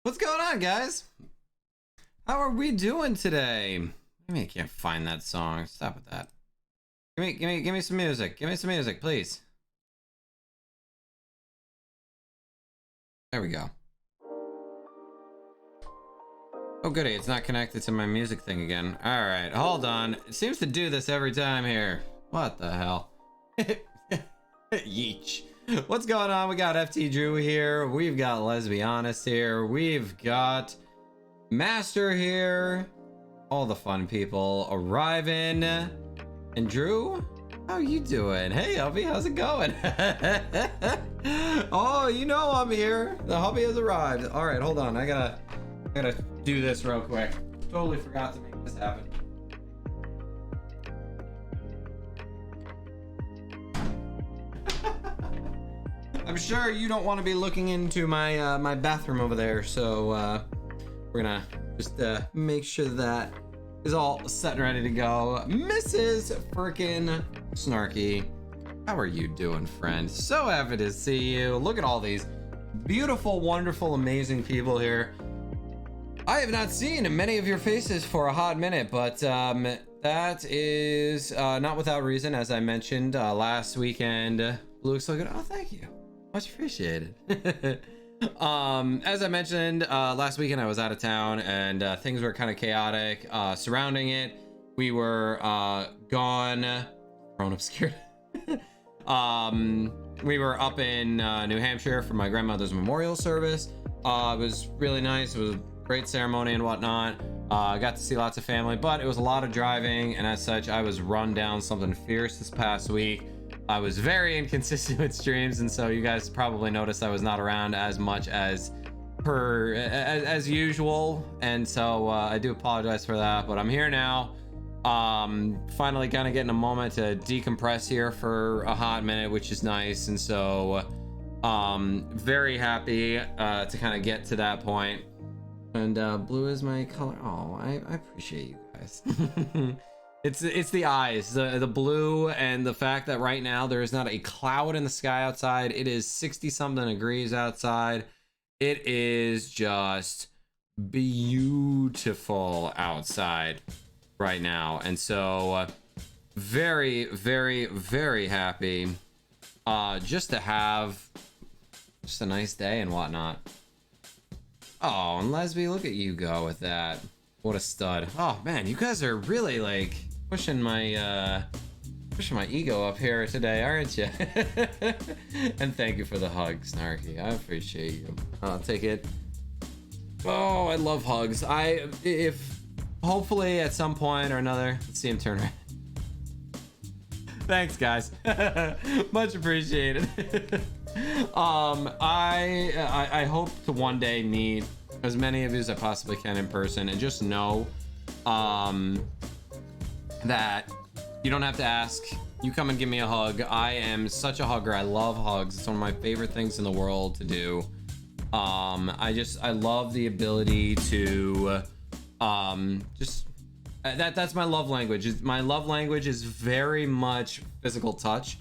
What's going on, guys? How are we doing today? I mean, I can't find that song. Stop with that. Give me some music. Give me some music, please. There we go. Oh, goody. It's not connected to my music thing again. All right, hold on. It seems to do this every time here. What the hell? Yeesh. What's going on? We got FT Drew here. We've got Let's Be Honest here. We've got Master here. All the fun people arriving. And Drew, how you doing? Hey, hubby, how's it going? Oh, you know I'm here. The hubby has arrived. All right, hold on. I gotta do this real quick. Totally forgot to make this happen. I'm sure you don't want to be looking into my my bathroom over there, so we're gonna just make sure that is all set and ready to go. Mrs. Frickin' Snarky, how are you doing, friend? So happy to see you. Look at all these beautiful, wonderful, amazing people here. I have not seen many of your faces for a hot minute, but that is not without reason. As I mentioned last weekend, looks so good. Oh, thank you. Much appreciated. As I mentioned last weekend, I was out of town and things were kind of chaotic surrounding it. We were gone. Grown up scared. We were up in New Hampshire for my grandmother's memorial service. It was really nice. It was a great ceremony and whatnot. I got to see lots of family, but it was a lot of driving, and as such, I was run down something fierce this past week. I was very inconsistent with streams, and so you guys probably noticed I was not around as much as as usual, and so I do apologize for that, but I'm here now. Finally kind of getting a moment to decompress here for a hot minute, which is nice, and so very happy to kind of get to that point. And blue is my color. Oh, I appreciate you guys. It's the eyes, the blue, and the fact that right now there is not a cloud in the sky outside. It is 60 something degrees outside. It is just beautiful outside right now, and so very, very, very happy just to have just a nice day and whatnot. Oh, and Lesby, look at you go with that. What a stud. Oh man, you guys are really like pushing my ego up here today, aren't you? And thank you for the hug, Snarky. I appreciate you. I'll take it. Oh, I love hugs. If hopefully at some point or another, let's see him turn around. Thanks, guys. Much appreciated. I hope to one day meet as many of you as I possibly can in person, and just know that you don't have to ask. You come and give me a hug. I am such a hugger. I love hugs. It's one of my favorite things in the world to do. I love the ability to that's my love language. My love language is very much physical touch.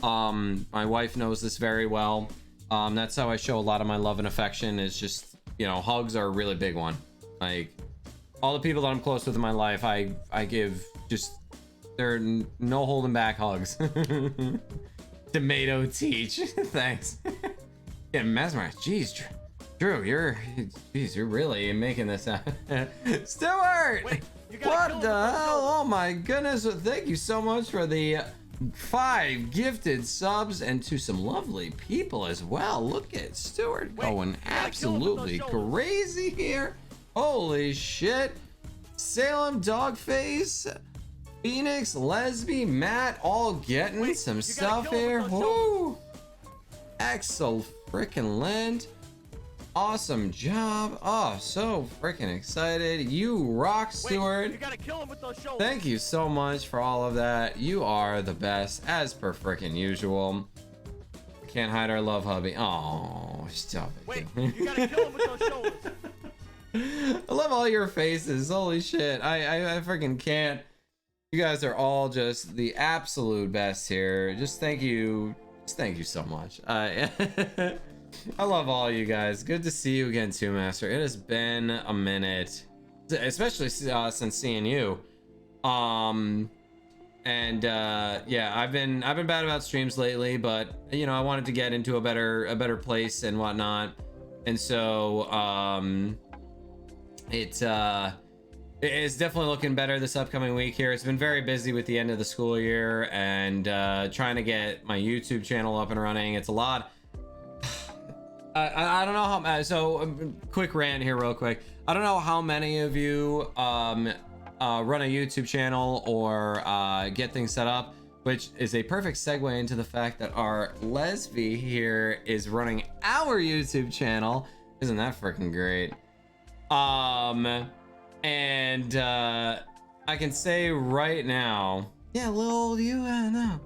My wife knows this very well. That's how I show a lot of my love and affection, is just, you know, hugs are a really big one. Like all the people that I'm close with in my life, I give just, there are no holding back hugs. Tomato Teach. Thanks. Yeah, mesmerized. Jeez, Drew, you're really making this out. Stuart! Wait, what the hell? Oh my goodness. Thank you so much for the 5 gifted subs, and to some lovely people as well. Look at Stuart going absolutely crazy here. Holy shit. Salem, Dogface, Phoenix, Lesby, Matt, all getting some stuff here. Woo! Excellent freaking Lent. Awesome job. Oh, so freaking excited. You rock, Stuart. You gotta kill him with those shoulders. Thank you so much for all of that. You are the best, as per freaking usual. Can't hide our love, hubby. Oh, stop it. Wait, you gotta kill him with those shoulders. I love all your faces. Holy shit. I freaking can't. You guys are all just the absolute best here. Just thank you. Just thank you so much. I love all you guys. Good to see you again too, Master. It has been a minute, especially since seeing you. Yeah, I've been bad about streams lately, but you know, I wanted to get into a better place and whatnot, and so it's definitely looking better this upcoming week here. It's been very busy with the end of the school year and trying to get my YouTube channel up and running. It's a lot. I don't know how. So quick rant here, real quick. I don't know how many of you run a YouTube channel or get things set up, which is a perfect segue into the fact that our Lesby here is running our YouTube channel. Isn't that freaking great? And I can say right now, yeah, little you, I know.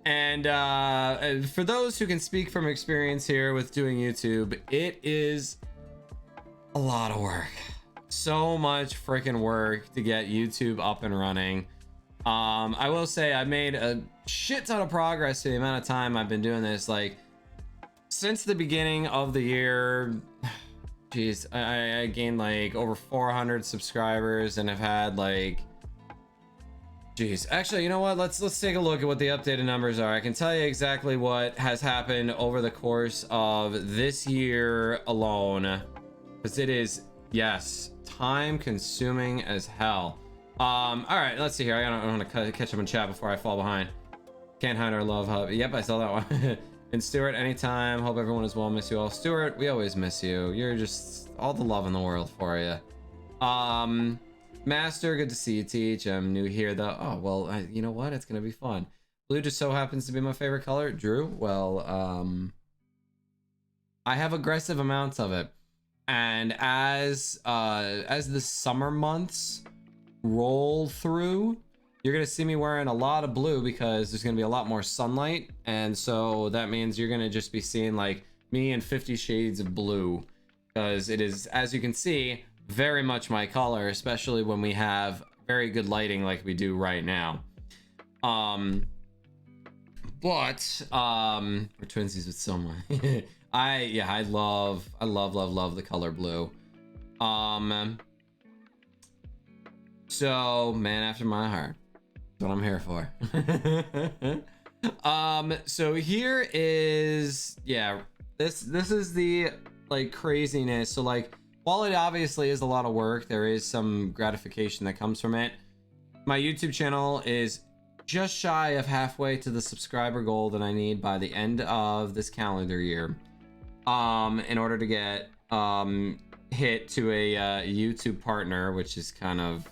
And for those who can speak from experience here with doing YouTube, it is a lot of work. So much freaking work to get YouTube up and running. I will say I made a shit ton of progress to the amount of time I've been doing this. Like, since the beginning of the year, geez, I gained like over 400 subscribers and have had like, geez, actually, you know what? Let's take a look at what the updated numbers are. I can tell you exactly what has happened over the course of this year alone, because it is, yes, time consuming as hell. All right, let's see here. I want to catch up in chat before I fall behind. Can't hide our love hub. Yep, I saw that one. And Stuart, anytime. Hope everyone is well. Miss you all. Stuart, we always miss you. You're just all the love in the world for you. Master, good to see you, Teach. I'm new here though. Oh, well, you know what? It's gonna be fun. Blue just so happens to be my favorite color. Drew, well, I have aggressive amounts of it. And as the summer months roll through, you're gonna see me wearing a lot of blue because there's gonna be a lot more sunlight, and so that means you're gonna just be seeing like me in 50 shades of blue, because it is, as you can see, very much my color, especially when we have very good lighting like we do right now. But we're twinsies with someone. I love the color blue. So man after my heart. That's what I'm here for. So here is, yeah, this is the like craziness. So like, while it obviously is a lot of work, there is some gratification that comes from it. My YouTube channel is just shy of halfway to the subscriber goal that I need by the end of this calendar year, in order to get hit to a YouTube partner, which is kind of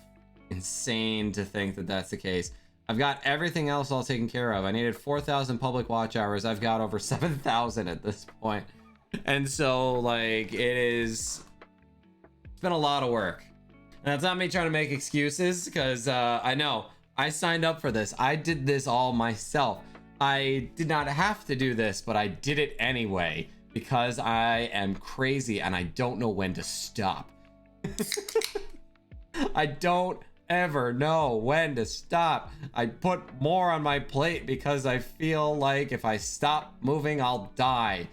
insane to think that that's the case. I've got everything else all taken care of. I needed 4,000 public watch hours. I've got over 7,000 at this point. And so like, it's been a lot of work. And that's not me trying to make excuses, because I know I signed up for this. I did this all myself. I did not have to do this, but I did it anyway because I am crazy and I don't know when to stop. I don't ever know when to stop. I put more on my plate because I feel like if I stop moving, I'll die.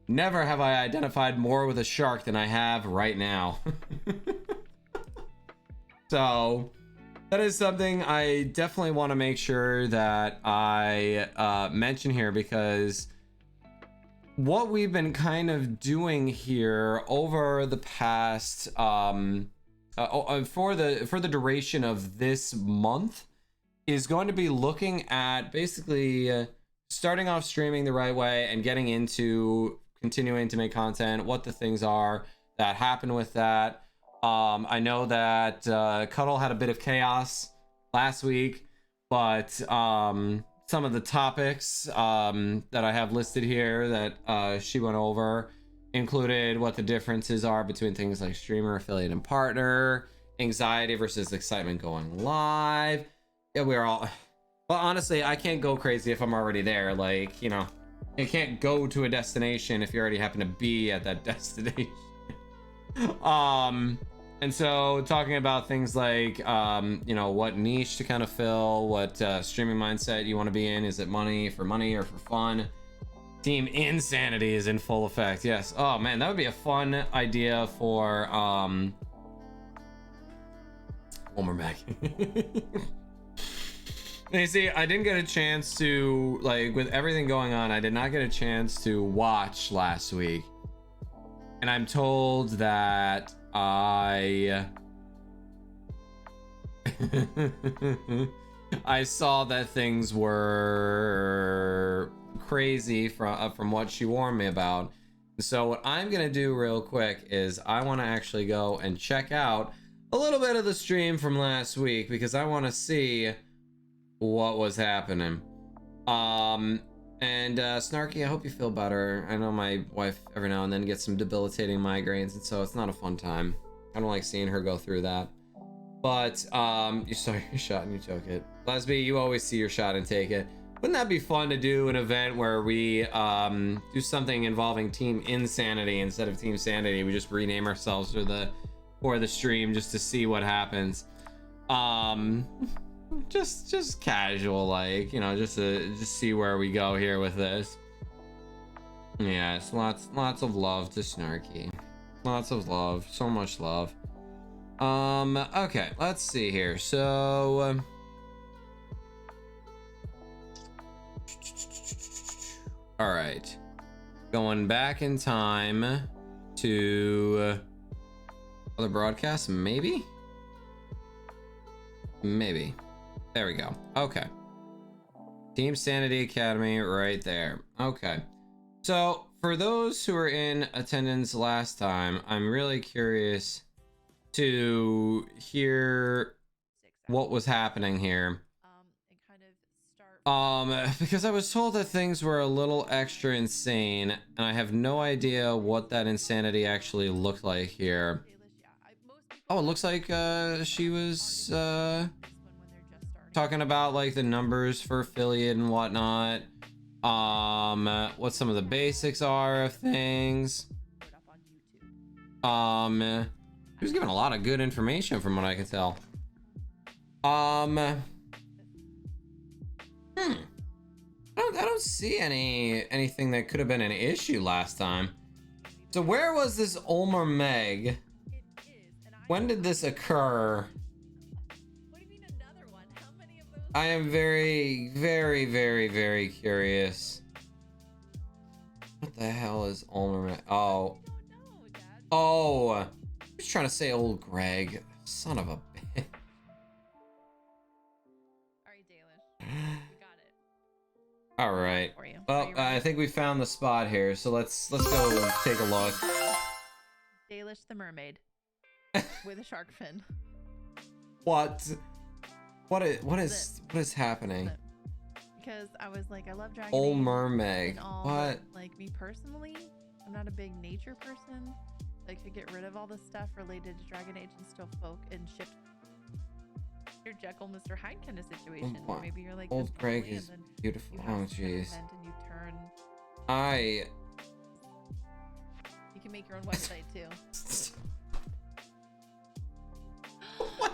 Never have I identified more with a shark than I have right now. So that is something I definitely want to make sure that I mention here, because what we've been kind of doing here over the past for the duration of this month is going to be looking at basically starting off streaming the right way and getting into continuing to make content, what the things are that happen with that. I know that Cuddle had a bit of chaos last week, but some of the topics that I have listed here that she went over included what the differences are between things like streamer, affiliate, and partner, anxiety versus excitement going live. Yeah, we're all, well, honestly, I can't go crazy if I'm already there. Like, you know, you can't go to a destination if you already happen to be at that destination. And so talking about things like, you know, what niche to kind of fill, what streaming mindset you want to be in. Is it money or for fun? Team Insanity is in full effect. Yes. Oh man, that would be a fun idea for one more Meg. And you see, I didn't get a chance to, like, with everything going on, I did not get a chance to watch last week. And I'm told that I I saw that things were crazy from what she warned me about. So what I'm gonna do real quick is I want to actually go and check out a little bit of the stream from last week because I want to see what was happening. And Snarky, I hope you feel better. I know my wife every now and then gets some debilitating migraines, and so it's not a fun time. I don't like seeing her go through that. But you saw your shot and you took it. Lesby, you always see your shot and take it. Wouldn't that be fun to do an event where we do something involving Team Insanity instead of Team Sanity? We just rename ourselves for the stream just to see what happens. Just casual, like, you know, just see where we go here with this. Yes, lots of love to Snarky. Lots of love, so much love. Okay, let's see here. So all right, going back in time to other broadcasts, maybe. There we go. Okay. Team Sanity Academy right there. Okay. So for those who were in attendance last time, I'm really curious to hear what was happening here. Because I was told that things were a little extra insane, and I have no idea what that insanity actually looked like here. Oh, it looks like she was talking about like the numbers for affiliate and whatnot, what some of the basics are of things. He was giving a lot of good information from what I can tell. I don't see anything that could have been an issue last time. So where was this Ulmer Meg? When did this occur? I am very, very, very, very curious. What the hell is Ulmer? Oh. Oh. I was trying to say old Greg. Son of a bitch. Alright, Dalish. You got it. Alright. Well, I think we found the spot here, so let's go take a look. Dalish the mermaid. With a shark fin. What? What is happening? Because I was like, I love Dragon Old Age Mermaid. and all, What? Like me personally, I'm not a big nature person. Like to get rid of all the stuff related to Dragon Age and still folk and ship your Jekyll, Mr. Hyde kind of situation. Oh, Or maybe you're like Old this Greg boy is and then beautiful. you Oh have some kind of jeez. event and you turn. You can make your own website too.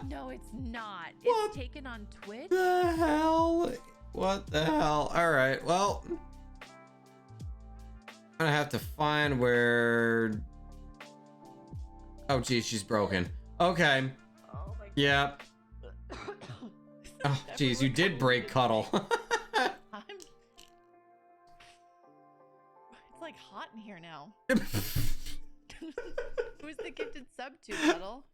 No, it's not. What It's taken on Twitch. the hell? What the hell? All right. Well, I'm gonna have to find where. Oh geez, she's broken. Okay. Oh my god. Yeah. Oh geez, you did break Cuddle. It's like hot in here now. Who's the gifted sub to, Cuddle?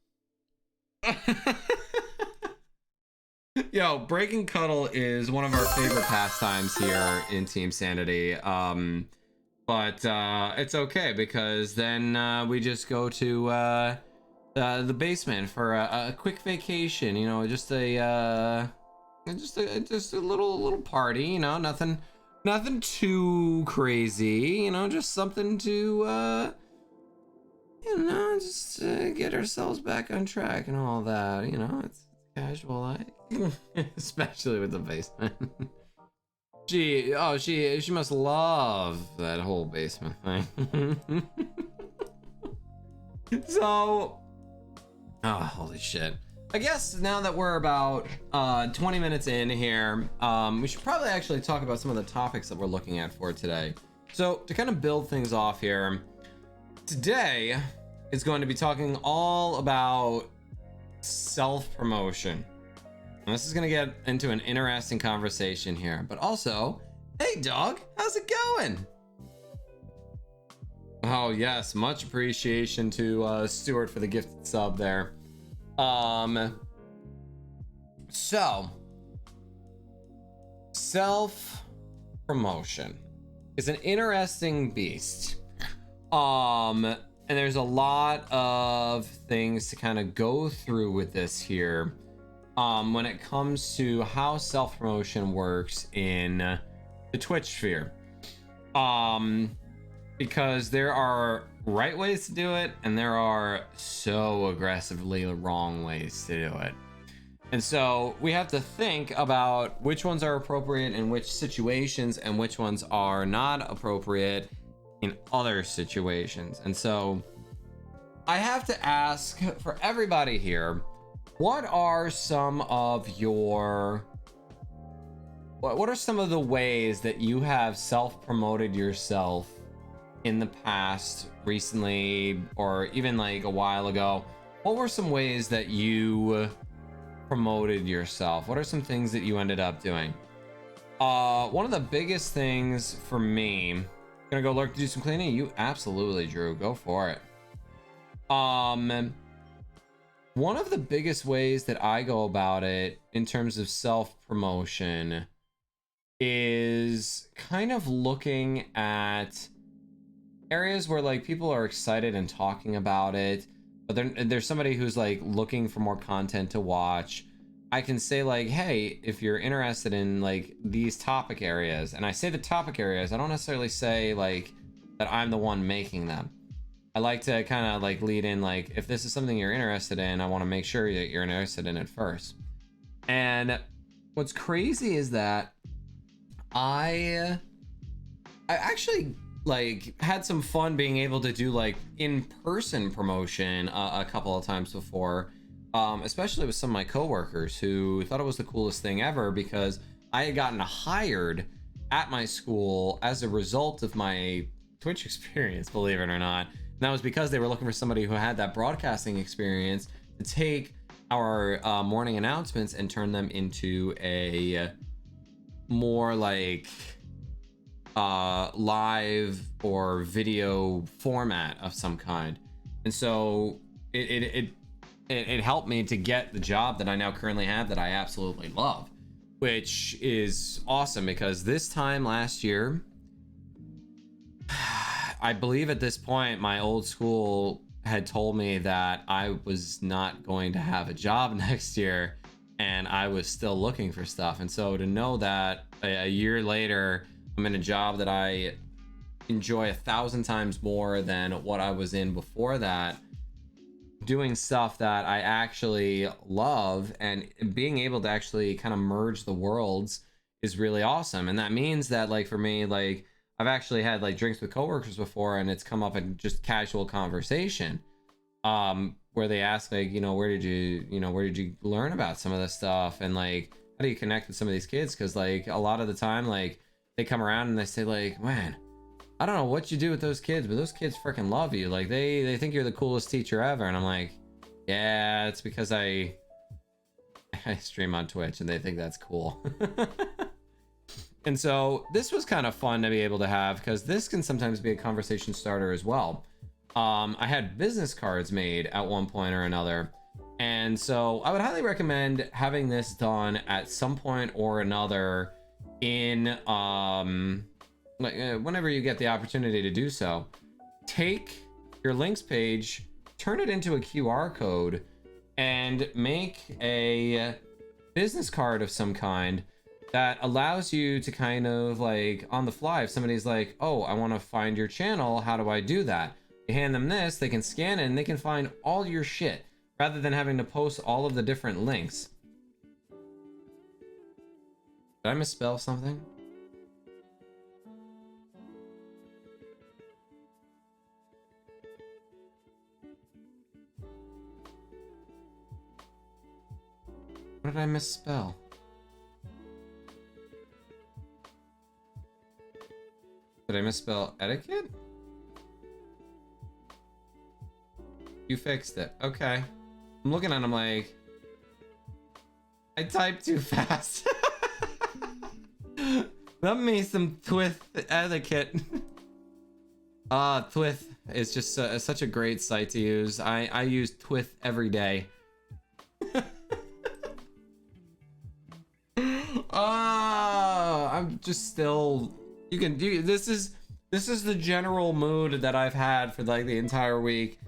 Yo, breaking Cuddle is one of our favorite pastimes here in Team Sanity. But it's okay because then we just go to the basement for a quick vacation. You know, just a little party. You know, nothing too crazy. You know, just something to you know, just get ourselves back on track and all that. You know, it's casual, like. Especially with the basement. She must love that whole basement thing. So Oh, holy shit. I guess now that we're about 20 minutes in here, we should probably actually talk about some of the topics that we're looking at for today. So to kind of build things off here, today is going to be talking all about self-promotion. And this is going to get into an interesting conversation here, but also, hey dog, how's it going? Oh yes, much appreciation to Stuart for the gifted sub there. So self-promotion is an interesting beast. And there's a lot of things to kind of go through with this here. When it comes to how self-promotion works in the Twitch sphere. Because there are right ways to do it, and there are so aggressively wrong ways to do it. And so we have to think about which ones are appropriate in which situations and which ones are not appropriate in other situations. And so I have to ask for everybody here, what are some of the ways that you have self-promoted yourself in the past, recently, or even like a while ago? What were some ways that you promoted yourself? What are some things that you ended up doing? One of the biggest things for me, gonna go lurk to do some cleaning? You absolutely, Drew, go for it. One of the biggest ways that I go about it in terms of self-promotion is kind of looking at areas where like people are excited and talking about it, but there's somebody who's like looking for more content to watch. I can say like, hey, if you're interested in like these topic areas, and I say the topic areas, I don't necessarily say like that I'm the one making them. I like to kind of like lead in like, if this is something you're interested in, I want to make sure that you're interested in it first. And what's crazy is that I actually like had some fun being able to do like in-person promotion a couple of times before, especially with some of my coworkers who thought it was the coolest thing ever, because I had gotten hired at my school as a result of my Twitch experience, believe it or not. And that was because they were looking for somebody who had that broadcasting experience to take our morning announcements and turn them into a more like live or video format of some kind. And so it helped me to get the job that I now currently have, that I absolutely love, which is awesome, because this time last year, I believe at this point my old school had told me that I was not going to have a job next year, and I was still looking for stuff. And so to know that a year later I'm in a job that I enjoy 1,000 times more than what I was in before that, doing stuff that I actually love, and being able to actually kind of merge the worlds is really awesome. And that means that like for me, like I've actually had like drinks with coworkers before, and it's come up in just casual conversation, where they ask like, where did you learn about some of this stuff, and like how do you connect with some of these kids? Because like a lot of the time, like they come around and they say like, man, I don't know what you do with those kids, but those kids freaking love you. Like they think you're the coolest teacher ever. And I'm like, yeah, it's because I stream on Twitch and they think that's cool. And so this was kind of fun to be able to have, because this can sometimes be a conversation starter as well. I had business cards made at one point or another. And so I would highly recommend having this done at some point or another in whenever you get the opportunity to do so. Take your links page, turn it into a QR code, and make a business card of some kind that allows you to kind of like on the fly, if somebody's like, oh, I want to find your channel, how do I do that? You hand them this, they can scan it and they can find all your shit rather than having to post all of the different links. Did I misspell something? What did I misspell? Did I misspell etiquette? You fixed it. Okay. I'm looking at him like, I typed too fast. That means some twith etiquette. Twith is just such a great site to use. I use Twith every day. I'm just still. You can do this is the general mood that I've had for like the entire week,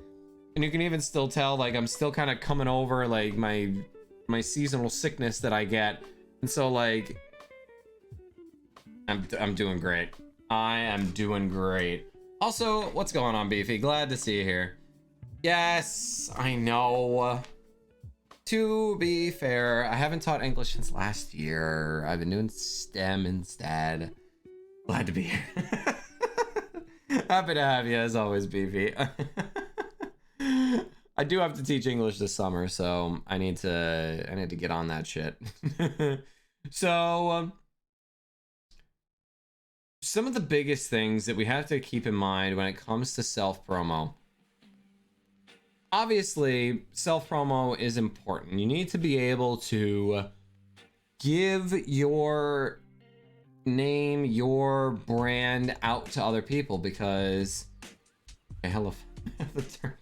and you can even still tell like I'm still kind of coming over like my seasonal sickness that I get, and so like I'm doing great. I am doing great. Also, what's going on, Beefy? Glad to see you here. Yes, I know. To be fair, I haven't taught English since last year. I've been doing STEM instead. Glad to be here. Happy to have you as always, Beefy. I do have to teach English this summer, so I need to get on that shit. So some of the biggest things that we have to keep in mind when it comes to self-promo. Obviously, self-promo is important. You need to be able to give your name, your brand out to other people because... Okay, hello. The turn.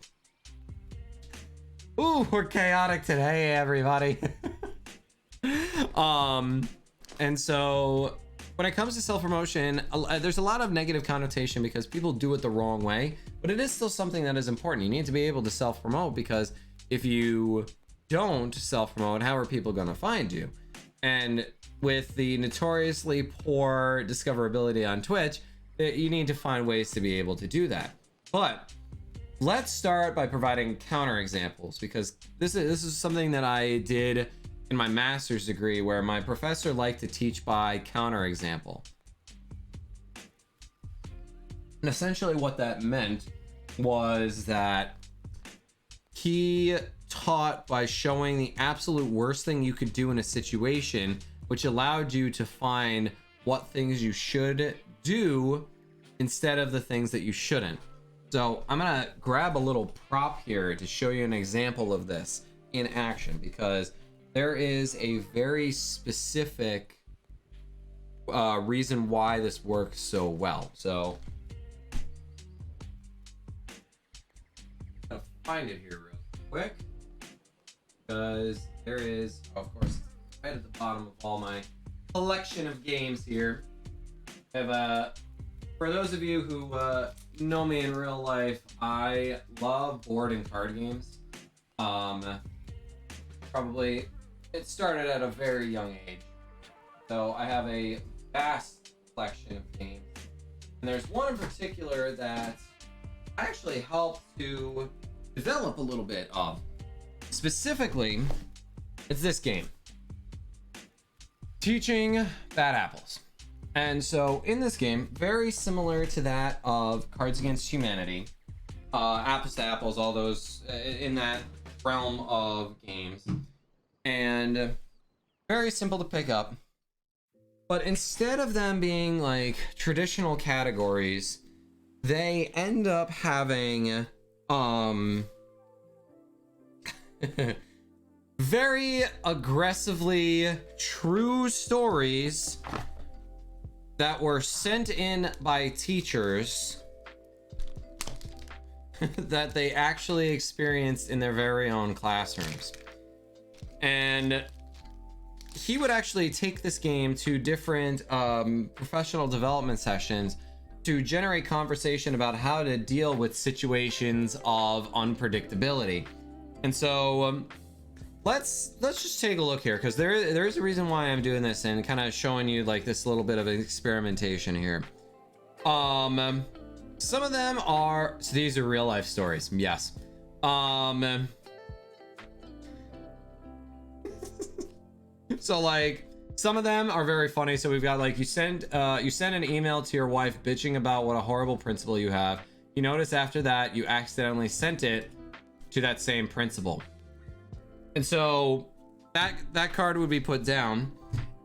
Ooh, we're chaotic today, everybody. And so when it comes to self-promotion, there's a lot of negative connotation because people do it the wrong way, but it is still something that is important. You need to be able to self-promote because if you don't self-promote, how are people going to find you? And with the notoriously poor discoverability on Twitch, you need to find ways to be able to do that. But let's start by providing counterexamples because this is something that I did in my master's degree where my professor liked to teach by counterexample. And essentially what that meant was that he taught by showing the absolute worst thing you could do in a situation, which allowed you to find what things you should do instead of the things that you shouldn't. So I'm gonna grab a little prop here to show you an example of this in action because there is a very specific reason why this works so well. So I'm gonna find it here real quick because there is, of course, right at the bottom of all my collection of games here. I have for those of you who know me in real life, I love board and card games. Probably it started at a very young age. So I have a vast collection of games. And there's one in particular that I actually helped to develop a little bit of. Specifically, it's this game. Teaching Bad Apples. And so in this game, very similar to that of Cards Against Humanity, Apples to Apples, all those in that realm of games. And very simple to pick up. But instead of them being like traditional categories, they end up having very aggressively true stories that were sent in by teachers that they actually experienced in their very own classrooms. And he would actually take this game to different professional development sessions to generate conversation about how to deal with situations of unpredictability. And so let's just take a look here because there is a reason why I'm doing this and kind of showing you like this little bit of experimentation here. Some of them are, so these are real life stories, yes. So like some of them are very funny. So we've got like you send an email to your wife bitching about what a horrible principal you have. You notice after that you accidentally sent it to that same principal. And so that card would be put down,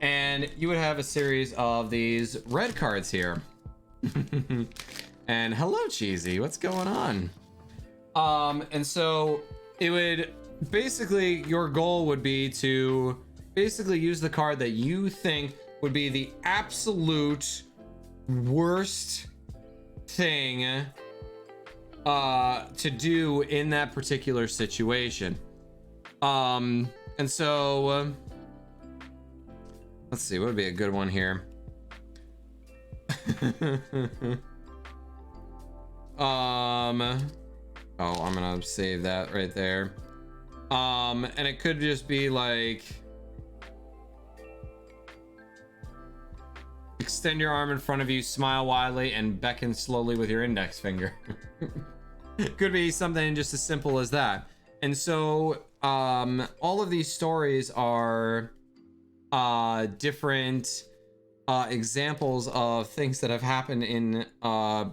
and you would have a series of these red cards here. And hello, Cheesy, what's going on? And so it would basically, your goal would be to basically use the card that you think would be the absolute worst thing to do in that particular situation. And so let's see, what would be a good one here? Oh, I'm gonna save that right there. And it could just be like, extend your arm in front of you, smile widely, and beckon slowly with your index finger. Could be something just as simple as that. And so all of these stories are different examples of things that have happened in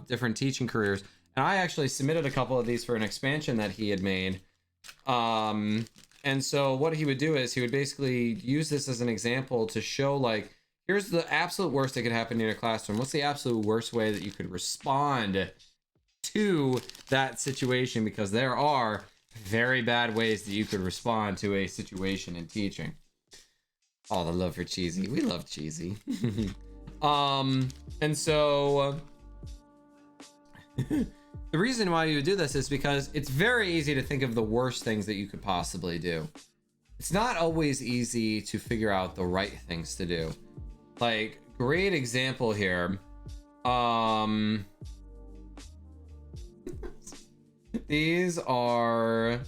different teaching careers. And I actually submitted a couple of these for an expansion that he had made. And so what he would do is he would basically use this as an example to show, like, here's the absolute worst that could happen in your classroom. What's the absolute worst way that you could respond to that situation? Because there are very bad ways that you could respond to a situation in teaching. All the love for Cheesy. We love Cheesy. And so the reason why you would do this is because it's very easy to think of the worst things that you could possibly do. It's not always easy to figure out the right things to do. Like, great example here. These are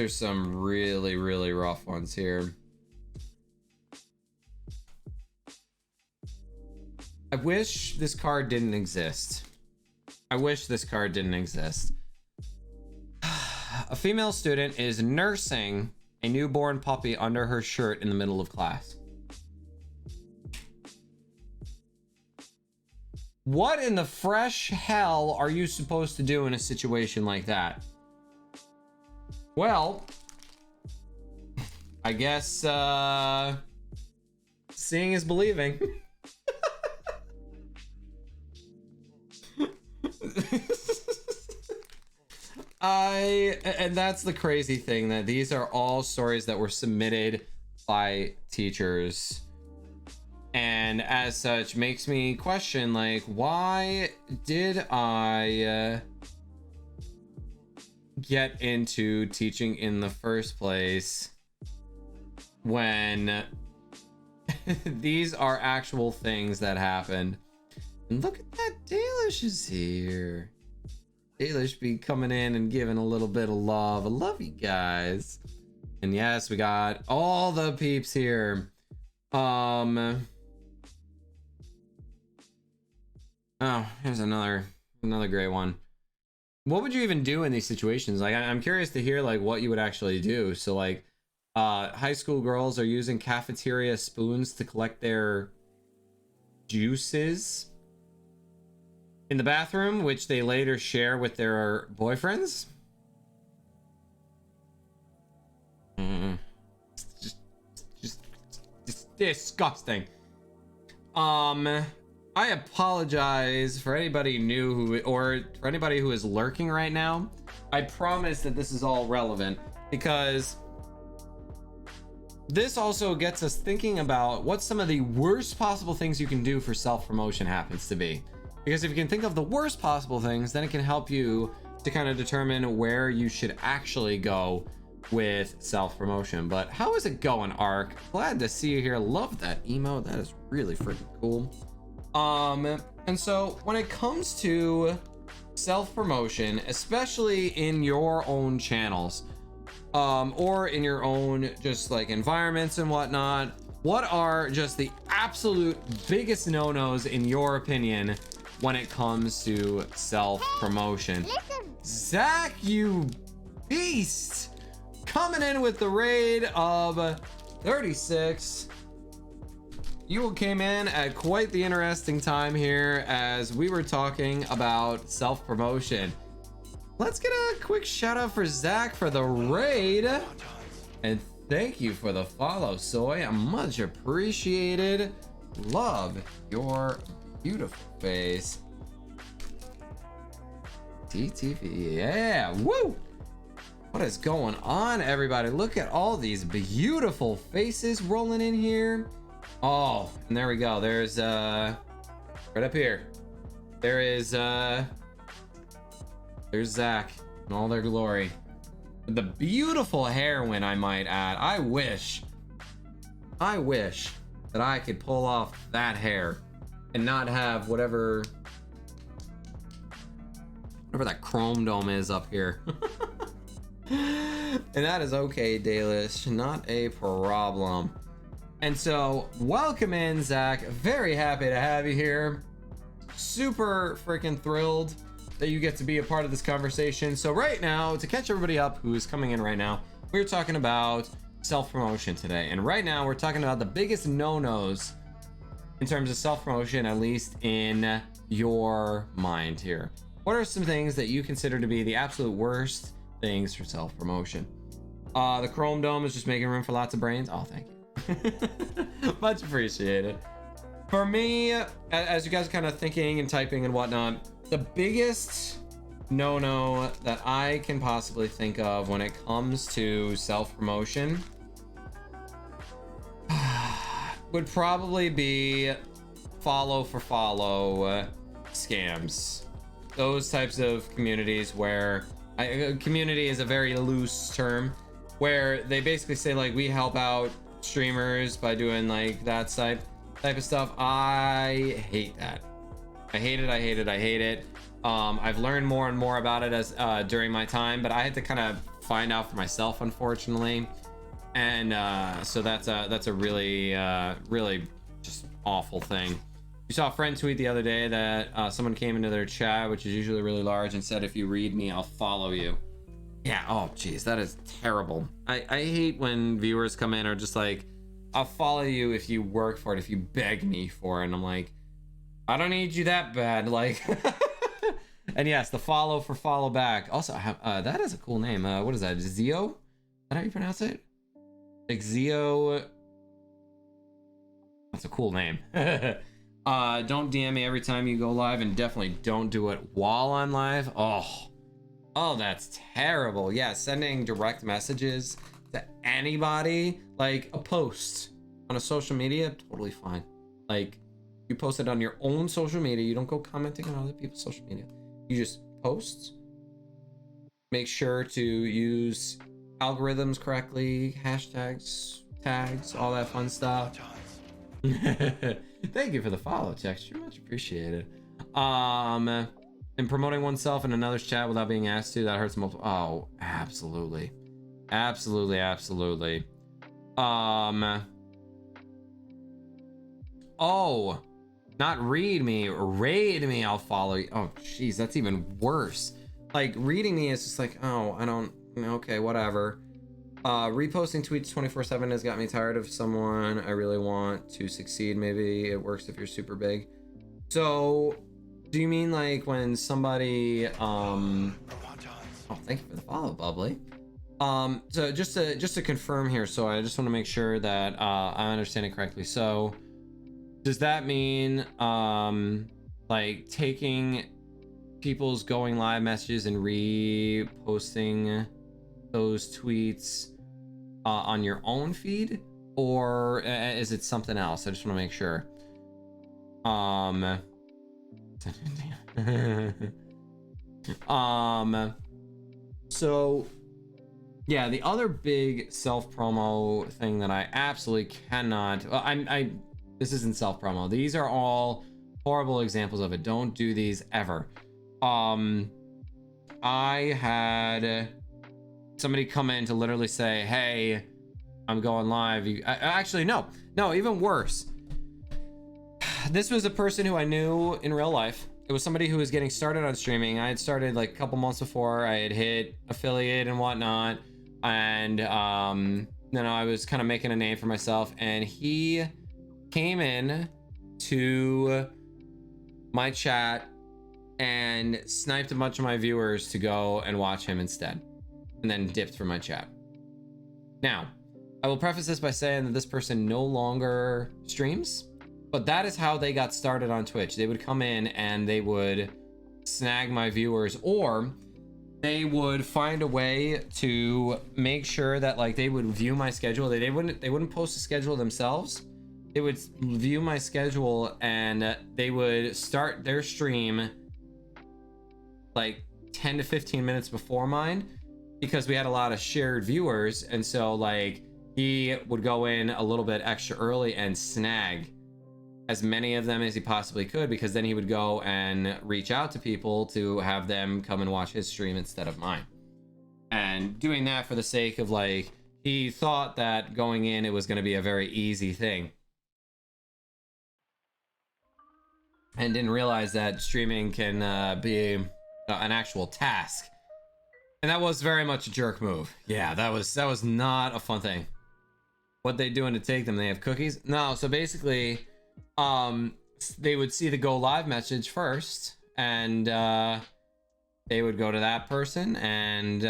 some really, really rough ones here. I wish this card didn't exist. I wish this card didn't exist. A female student is nursing a newborn puppy under her shirt in the middle of class. What in the fresh hell are you supposed to do in a situation like that? Well, I guess seeing is believing. And that's the crazy thing, that these are all stories that were submitted by teachers, and as such makes me question, like, why did I get into teaching in the first place when these are actual things that happened? And look at that, Dalish is here. Dalish be coming in and giving a little bit of love. I love you guys. And yes, we got all the peeps here. Oh, here's another great one. What would you even do in these situations? Like, I'm curious to hear, like, what you would actually do. So, like, high school girls are using cafeteria spoons to collect their juices in the bathroom, which they later share with their boyfriends. Just disgusting. I apologize for anybody new who, or for anybody who is lurking right now. I promise that this is all relevant, because this also gets us thinking about what some of the worst possible things you can do for self-promotion happens to be. Because if you can think of the worst possible things, then it can help you to kind of determine where you should actually go with self-promotion. But how is it going, Ark? Glad to see you here. Love that emo. That is really freaking cool. And so when it comes to self-promotion, especially in your own channels, or in your own just like environments and whatnot, what are just the absolute biggest no-nos in your opinion when it comes to self-promotion? Zach, you beast, coming in with the raid of 36. You came in at quite the interesting time here as we were talking about self-promotion. Let's get a quick shout out for Zach for the raid, and thank you for the follow, Soy. Much appreciated. Love your beautiful face. TTV, yeah, woo! What is going on, everybody? Look at all these beautiful faces rolling in here. Oh, and there we go. There's right up here. There's Zach in all their glory. The beautiful heroine, I might add. I wish that I could pull off that hair and not have whatever that chrome dome is up here. And that is okay, Dalish, not a problem. And so welcome in, Zach. Very happy to have you here. Super freaking thrilled that you get to be a part of this conversation. So right now, to catch everybody up who's coming in right now, we're talking about self-promotion today. And right now we're talking about the biggest no-nos in terms of self-promotion, at least in your mind here. What are some things that you consider to be the absolute worst things for self-promotion? The Chrome Dome is just making room for lots of brains. Oh, thank you. Much appreciated. For me, as you guys are kind of thinking and typing and whatnot, the biggest no-no that I can possibly think of when it comes to self-promotion would probably be follow for follow scams. Those types of communities where community is a very loose term, where they basically say like we help out streamers by doing like that type of stuff. I hate that. I hate it. I've learned more and more about it as during my time, but I had to kind of find out for myself, unfortunately. And so that's a really really just awful thing. You saw a friend tweet the other day that someone came into their chat, which is usually really large, and said, if you read me, I'll follow you. Yeah, oh geez, that is terrible. I hate when viewers come in or just like, I'll follow you if you work for it, if you beg me for it. And I'm like, I don't need you that bad. Like, and yes, the follow for follow back. Also, that is a cool name. What is that? Zio? Is that how you pronounce it? Exio. That's a cool name. Don't DM me every time you go live, and definitely don't do it while I'm live. Oh, that's terrible. Yeah, sending direct messages to anybody, like a post on a social media, totally fine. Like, you post it on your own social media. You don't go commenting on other people's social media. You just post. Make sure to use algorithms correctly, hashtags, tags, all that fun stuff. Thank you for the follow, Texture. Much appreciated. And promoting oneself in another's chat without being asked to, that hurts multiple. Oh, absolutely. Absolutely. Oh, not read me, raid me, I'll follow you. Oh, jeez, that's even worse. Like, reading me is just like, oh, I don't, okay, whatever. Reposting tweets 24/7 has got me tired of someone I really want to succeed. Maybe it works if you're super big. So, do you mean like when somebody, oh, thank you for the follow, Bubbly. So just to confirm here, so I just want to make sure that I understand it correctly. So, does that mean like taking people's going live messages and reposting those tweets on your own feed, or is it something else? I just want to make sure. So yeah, the other big self-promo thing that I absolutely cannot, this isn't self-promo, these are all horrible examples of it. Don't do these ever. I had somebody come in to literally say, hey, I'm going live. Actually, no, even worse. This was a person who I knew in real life. It was somebody who was getting started on streaming. I had started like a couple months before. I had hit affiliate and whatnot, and I was kind of making a name for myself, and he came in to my chat and sniped a bunch of my viewers to go and watch him instead, and then dipped from my chat. Now, I will preface this by saying that this person no longer streams, but that is how they got started on Twitch. They would come in and they would snag my viewers, or they would find a way to make sure that like they would view my schedule. They wouldn't post a schedule themselves. They would view my schedule and they would start their stream like 10 to 15 minutes before mine, because we had a lot of shared viewers. And so like he would go in a little bit extra early and snag as many of them as he possibly could, because then he would go and reach out to people to have them come and watch his stream instead of mine. And doing that for the sake of like, he thought that going in it was going to be a very easy thing, and didn't realize that streaming can be an actual task. And that was very much a jerk move. Yeah, that was not a fun thing. What they doing to take them? They have cookies? No, so basically they would see the go live message first, and they would go to that person, and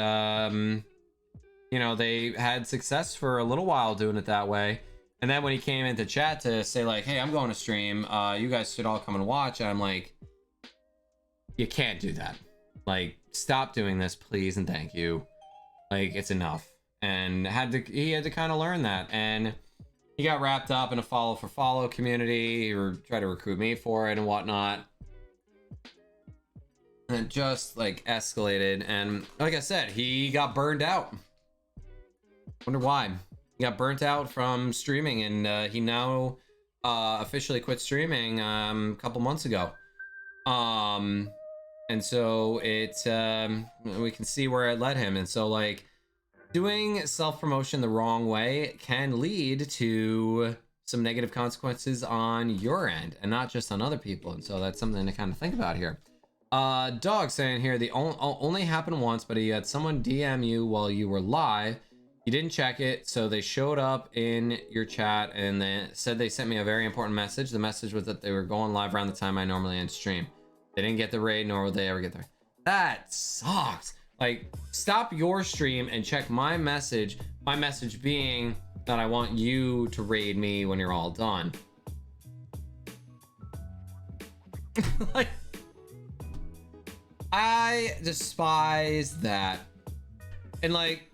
you know, they had success for a little while doing it that way. And then when he came into chat to say like, hey, I'm going to stream, you guys should all come and watch, and I'm like, you can't do that. Like, stop doing this, please, and thank you. Like, it's enough. And he had to kind of learn that, and he got wrapped up in a follow for follow community, or tried to recruit me for it and whatnot. And it just like escalated, and like I said, he got burned out. Wonder why. He got burnt out from streaming, and he now officially quit streaming a couple months ago. And so it we can see where it led him. And so like, doing self-promotion the wrong way can lead to some negative consequences on your end, and not just on other people. And so that's something to kind of think about here. Dog saying here, the only happened once, but he had someone DM you while you were live. You didn't check it, so they showed up in your chat and they said they sent me a very important message. The message was that they were going live around the time I normally end stream. They didn't get the raid, nor would they ever get there. That sucks. Like, stop your stream and check my message. My message being that I want you to raid me when you're all done. Like, I despise that. And like,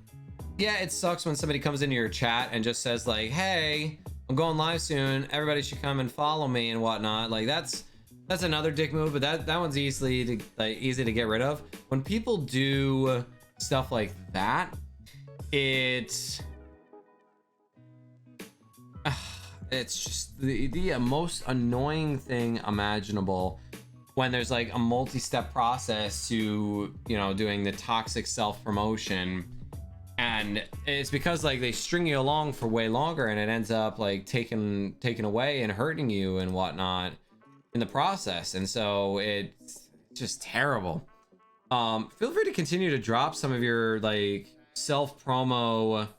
yeah, it sucks when somebody comes into your chat and just says like, hey, I'm going live soon, everybody should come and follow me and whatnot. Like, that's another dick move, but that one's easy to get rid of. When people do stuff like that, it's just the most annoying thing imaginable, when there's like a multi-step process to, you know, doing the toxic self-promotion. And it's because like they string you along for way longer, and it ends up like taken away and hurting you and whatnot in the process. And so it's just terrible. Feel free to continue to drop some of your like self promo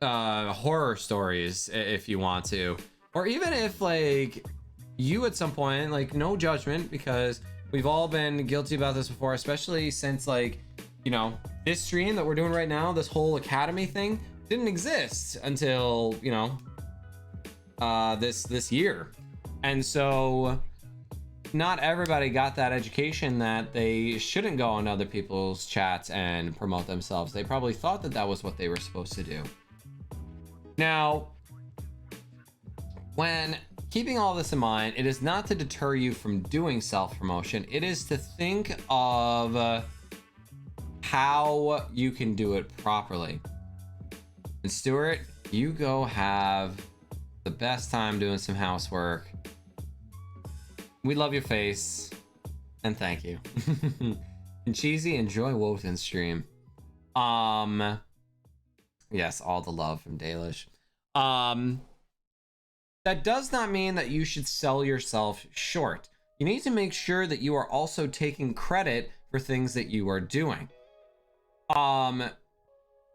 horror stories if you want to, or even if like you at some point, like, no judgment, because we've all been guilty about this before, especially since like, you know, this stream that we're doing right now, this whole academy thing didn't exist until, you know, this year. And so not everybody got that education that they shouldn't go on other people's chats and promote themselves. They probably thought that that was what they were supposed to do. Now, when keeping all this in mind, it is not to deter you from doing self-promotion. It is to think of how you can do it properly. And Stuart, you go have the best time doing some housework. We love your face, and thank you. And Cheesy, enjoy Wotan's stream. Yes, all the love from Dalish. That does not mean that you should sell yourself short. You need to make sure that you are also taking credit for things that you are doing.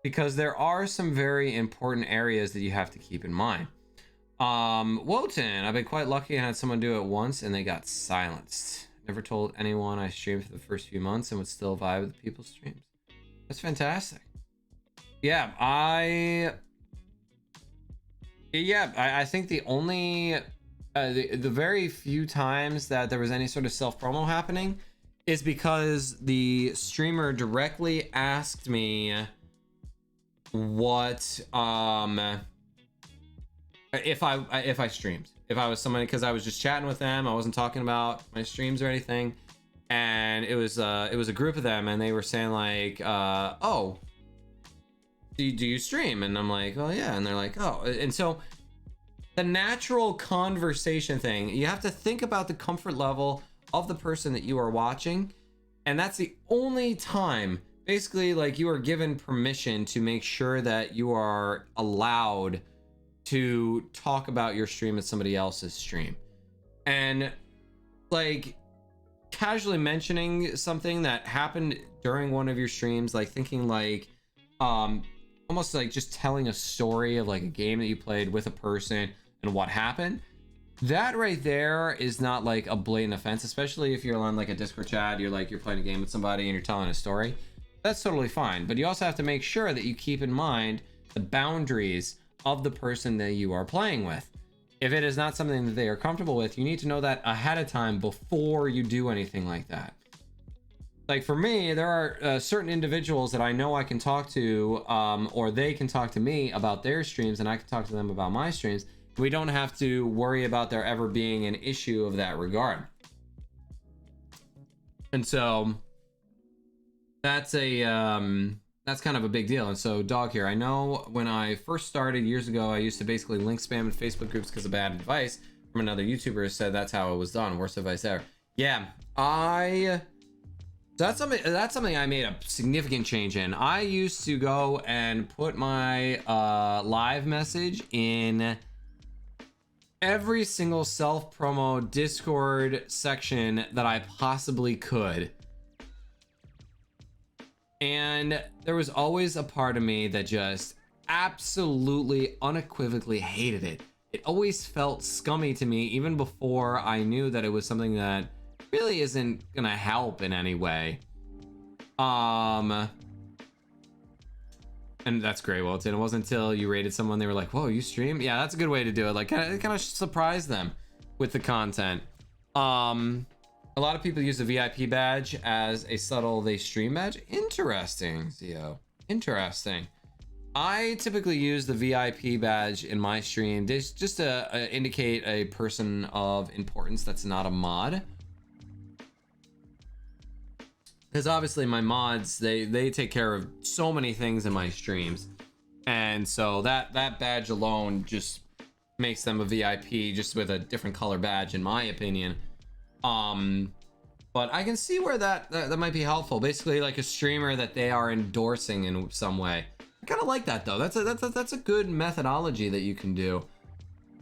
Because there are some very important areas that you have to keep in mind. Wotan, I've been quite lucky. I had someone do it once and they got silenced. Never told anyone I streamed for the first few months and would still vibe with people's streams. That's fantastic. Yeah, I think the only the very few times that there was any sort of self promo happening is because the streamer directly asked me what if I streamed, if I was somebody, because I was just chatting with them, I wasn't talking about my streams or anything, and it was a group of them, and they were saying like oh, do you stream? And I'm like, oh yeah. And they're like, oh. And so the natural conversation thing, you have to think about the comfort level of the person that you are watching, and that's the only time basically like you are given permission to make sure that you are allowed to talk about your stream at somebody else's stream. And like casually mentioning something that happened during one of your streams, like thinking like almost like just telling a story of like a game that you played with a person and what happened, that right there is not like a blatant offense, especially if you're on like a Discord chat, you're playing a game with somebody and you're telling a story. That's totally fine, but you also have to make sure that you keep in mind the boundaries of the person that you are playing with. If it is not something that they are comfortable with, you need to know that ahead of time before you do anything like that. Like for me, there are certain individuals that I know I can talk to, or they can talk to me about their streams, and I can talk to them about my streams. We don't have to worry about there ever being an issue of that regard. And so that's that's kind of a big deal. And so Dog here, I know when I first started years ago, I used to basically link spam in Facebook groups because of bad advice from another YouTuber who said that's how it was done. Worst advice ever. Yeah, that's something I made a significant change in. I used to go and put my live message in every single self promo Discord section that I possibly could. And there was always a part of me that just absolutely unequivocally hated it. It always felt scummy to me, even before I knew that it was something that really isn't gonna help in any way. And that's great, Walton. It wasn't until you rated someone they were like, whoa, you stream? Yeah, that's a good way to do it. Like kind of surprise them with the content. A lot of people use the VIP badge as a subtle they stream badge. Interesting, Zio. Interesting. I typically use the VIP badge in my stream just to indicate a person of importance that's not a mod. Because obviously my mods, they take care of so many things in my streams. And so that badge alone just makes them a VIP, just with a different color badge, in my opinion. But I can see where that might be helpful. Basically, like a streamer that they are endorsing in some way. I kind of like that though. That's a good methodology that you can do.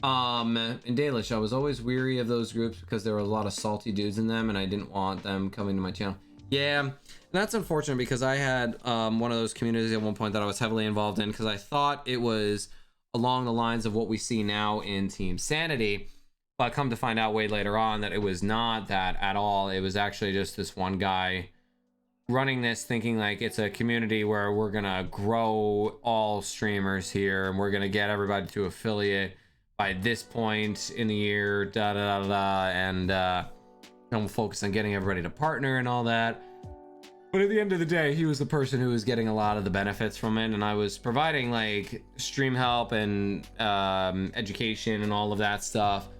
In Dalish, I was always weary of those groups because there were a lot of salty dudes in them, and I didn't want them coming to my channel. Yeah, and that's unfortunate because I had one of those communities at one point that I was heavily involved in because I thought it was along the lines of what we see now in Team Sanity. But come to find out way later on that it was not that at all. It was actually just this one guy running this, thinking like it's a community where we're gonna grow all streamers here and we're gonna get everybody to affiliate by this point in the year, and we'll focus on getting everybody to partner and all that. But at the end of the day, he was the person who was getting a lot of the benefits from it, and I was providing like stream help and education and all of that stuff.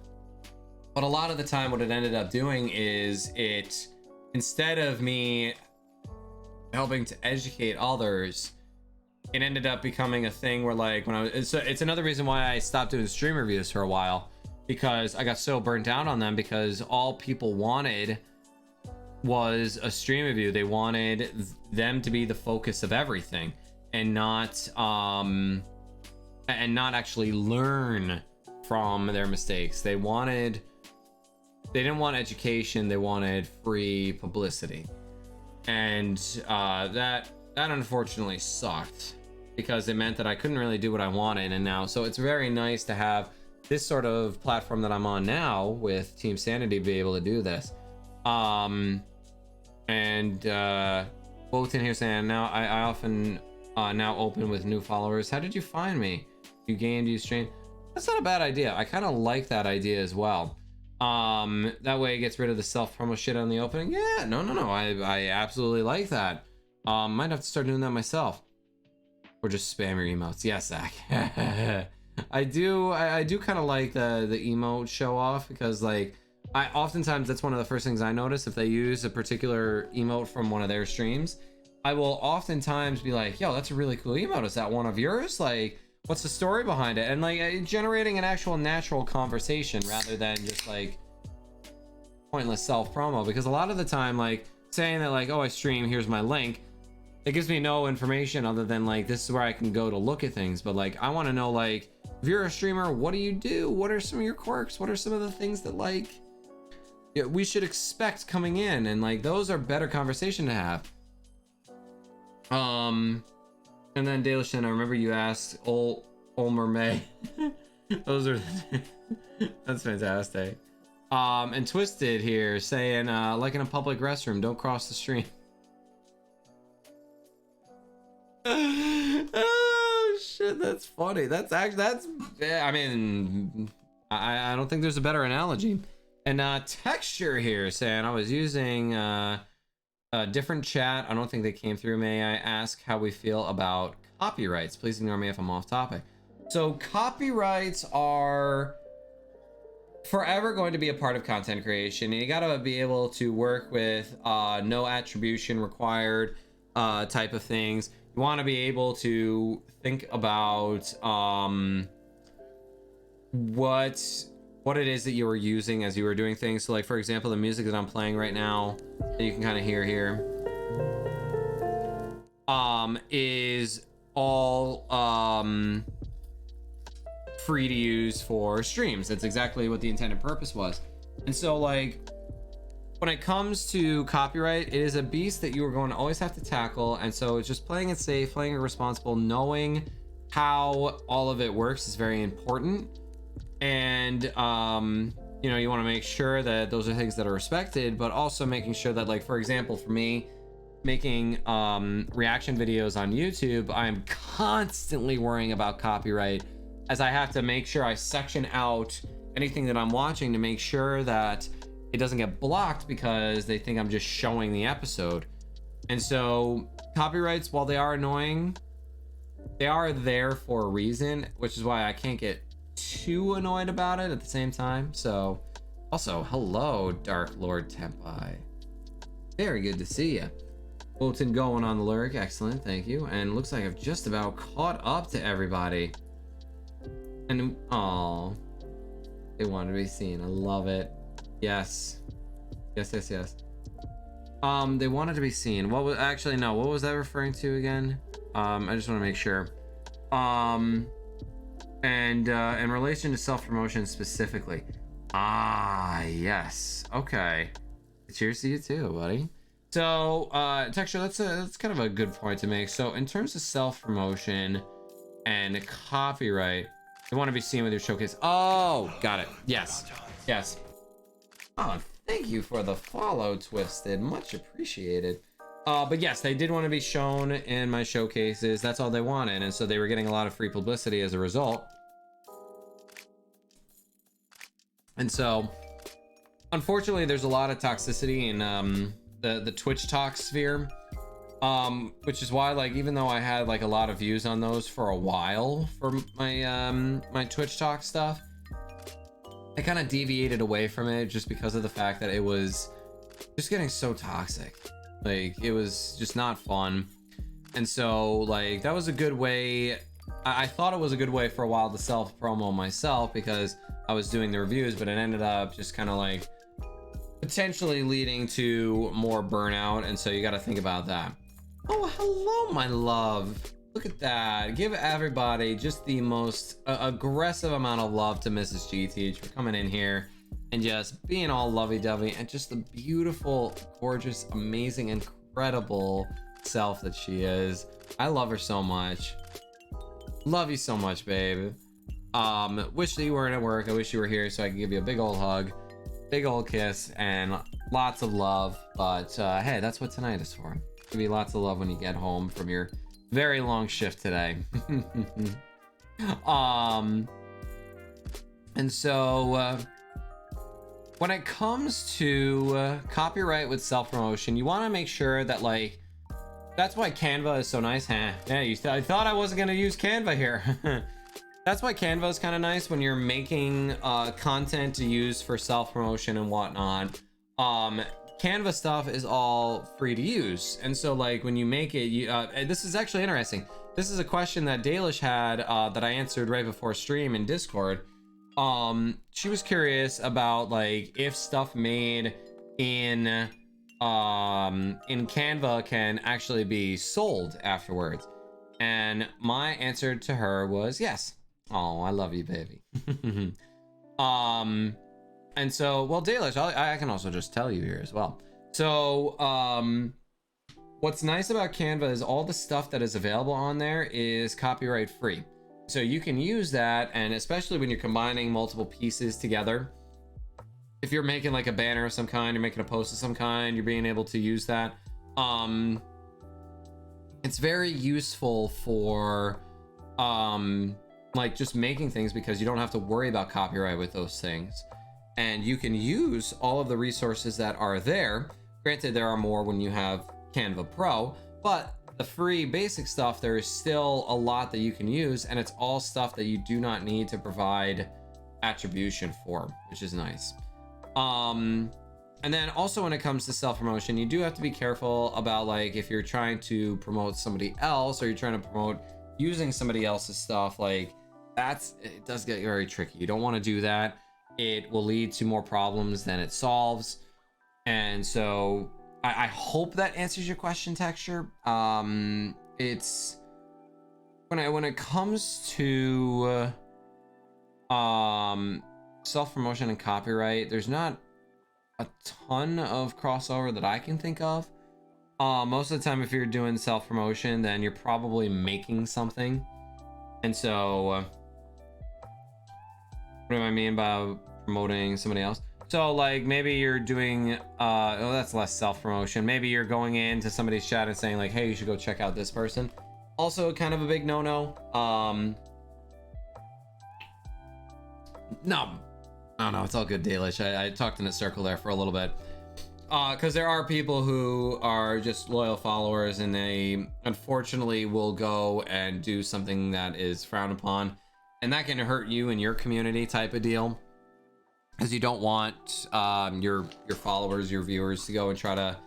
But a lot of the time what it ended up doing is it, instead of me helping to educate others, it ended up becoming a thing where like when it's another reason why I stopped doing stream reviews for a while, because I got so burnt out on them because all people wanted was a stream review. They wanted them to be the focus of everything and not actually learn from their mistakes. They didn't want education, they wanted free publicity. And that unfortunately sucked because it meant that I couldn't really do what I wanted. And now, so it's very nice to have this sort of platform that I'm on now with Team Sanity to be able to do this. What Bolton here saying, now I often now open with new followers. How did you find me? You gained, you stream. That's not a bad idea. I kind of like that idea as well. That way it gets rid of the self-promo shit on the opening. Yeah, no. I absolutely like that. Might have to start doing that myself. Or just spam your emotes. Yes, Zach. I do kind of like the emote show off, because like I oftentimes, that's one of the first things I notice. If they use a particular emote from one of their streams, I will oftentimes be like, yo, that's a really cool emote. Is that one of yours? Like, what's the story behind it? And like generating an actual natural conversation rather than just like pointless self promo. Because a lot of the time, like saying that like, oh, I stream, here's my link, it gives me no information other than like, this is where I can go to look at things. But like, I want to know, like, if you're a streamer, what do you do? What are some of your quirks? What are some of the things that like we should expect coming in? And like, those are better conversation to have. And then Daleshin, I remember you asked Olmer May. Those are that's fantastic. And Twisted here saying, like in a public restroom, don't cross the stream. Oh shit, that's funny. That's I mean, I don't think there's a better analogy. And Texture here saying, I was using a different chat. I don't think they came through. May I ask how we feel about copyrights? Please ignore me if I'm off topic. So copyrights are forever going to be a part of content creation. You gotta be able to work with no attribution required type of things. You want to be able to think about what it is that you were using as you were doing things. So like, for example, the music that I'm playing right now that you can kind of hear here is all free to use for streams. That's exactly what the intended purpose was. And so like, when it comes to copyright, it is a beast that you are going to always have to tackle. And so it's just playing it safe, playing it responsible, knowing how all of it works is very important. And you know, you want to make sure that those are things that are respected, but also making sure that, like, for example, for me making reaction videos on YouTube, I'm constantly worrying about copyright, as I have to make sure I section out anything that I'm watching to make sure that it doesn't get blocked because they think I'm just showing the episode. And so copyrights, while they are annoying, they are there for a reason, which is why I can't get too annoyed about it at the same time. So also, hello, Dark Lord Tempai. Very good to see you. Bolton going on the lurk. Excellent, thank you. And looks like I've just about caught up to everybody. And oh, they want to be seen. I love it. Yes. Yes. They wanted to be seen. What was actually, no, what was that referring to again? I just want to make sure. And in relation to self-promotion specifically. Ah, yes. Okay. Cheers to you too, buddy. So, Texture, that's kind of a good point to make. So, in terms of self-promotion and copyright, you want to be seen with your showcase. Oh, got it. Yes. Oh, thank you for the follow, Twisted. Much appreciated. But yes, they did want to be shown in my showcases. That's all they wanted, and so they were getting a lot of free publicity as a result. And so, unfortunately, there's a lot of toxicity in the Twitch talk sphere, which is why, like, even though I had like a lot of views on those for a while for my my Twitch talk stuff, I kind of deviated away from it just because of the fact that it was just getting so toxic. Like, it was just not fun. And so, like, that was a good way. I thought it was a good way for a while to self-promo myself because I was doing the reviews, but it ended up just kind of like potentially leading to more burnout. And so you got to think about that. Oh, hello, my love. Look at that. Give everybody just the most aggressive amount of love to Mrs. GTH for coming in here and just being all lovey-dovey and just the beautiful, gorgeous, amazing, incredible self that she is. I love her so much. Love you so much, babe. Wish that you weren't at work. I wish you were here so I could give you a big old hug, big old kiss, and lots of love. But hey, that's what tonight is for. Give you lots of love when you get home from your very long shift today. And so when it comes to copyright with self-promotion, you want to make sure that, like, that's why Canva is so nice. Yeah, I thought I wasn't going to use Canva here. That's why Canva is kind of nice when you're making content to use for self-promotion and whatnot. Canva stuff is all free to use. And so, like, when you make it, this is actually interesting. This is a question that Dalish had that I answered right before stream in Discord. She was curious about, like, if stuff made in Canva can actually be sold afterwards. And my answer to her was yes. Oh, I love you, baby. And so, well, Dalish, I can also just tell you here as well. So, what's nice about Canva is all the stuff that is available on there is copyright free. So you can use that, and especially when you're combining multiple pieces together, if you're making like a banner of some kind, you're making a post of some kind, you're being able to use that. It's very useful for like just making things, because you don't have to worry about copyright with those things, and you can use all of the resources that are there. Granted, there are more when you have Canva Pro, but the free basic stuff, there is still a lot that you can use, and it's all stuff that you do not need to provide attribution for, which is nice. And then also when it comes to self-promotion, you do have to be careful about, like, if you're trying to promote somebody else, or you're trying to promote using somebody else's stuff, like, it does get very tricky. You don't want to do that. It will lead to more problems than it solves. And so I hope that answers your question, Texture. It's when it comes to self-promotion and copyright, there's not a ton of crossover that I can think of. Most of the time, if you're doing self-promotion, then you're probably making something. And so what do I mean by promoting somebody else? So, like, maybe you're doing oh, that's less self-promotion. Maybe you're going into somebody's chat and saying, like, hey, you should go check out this person. Also kind of a big no-no. No, it's all good, Dalish. I talked in a circle there for a little bit, because there are people who are just loyal followers, and they unfortunately will go and do something that is frowned upon, and that can hurt you and your community type of deal, because you don't want your followers, your viewers, to go and try to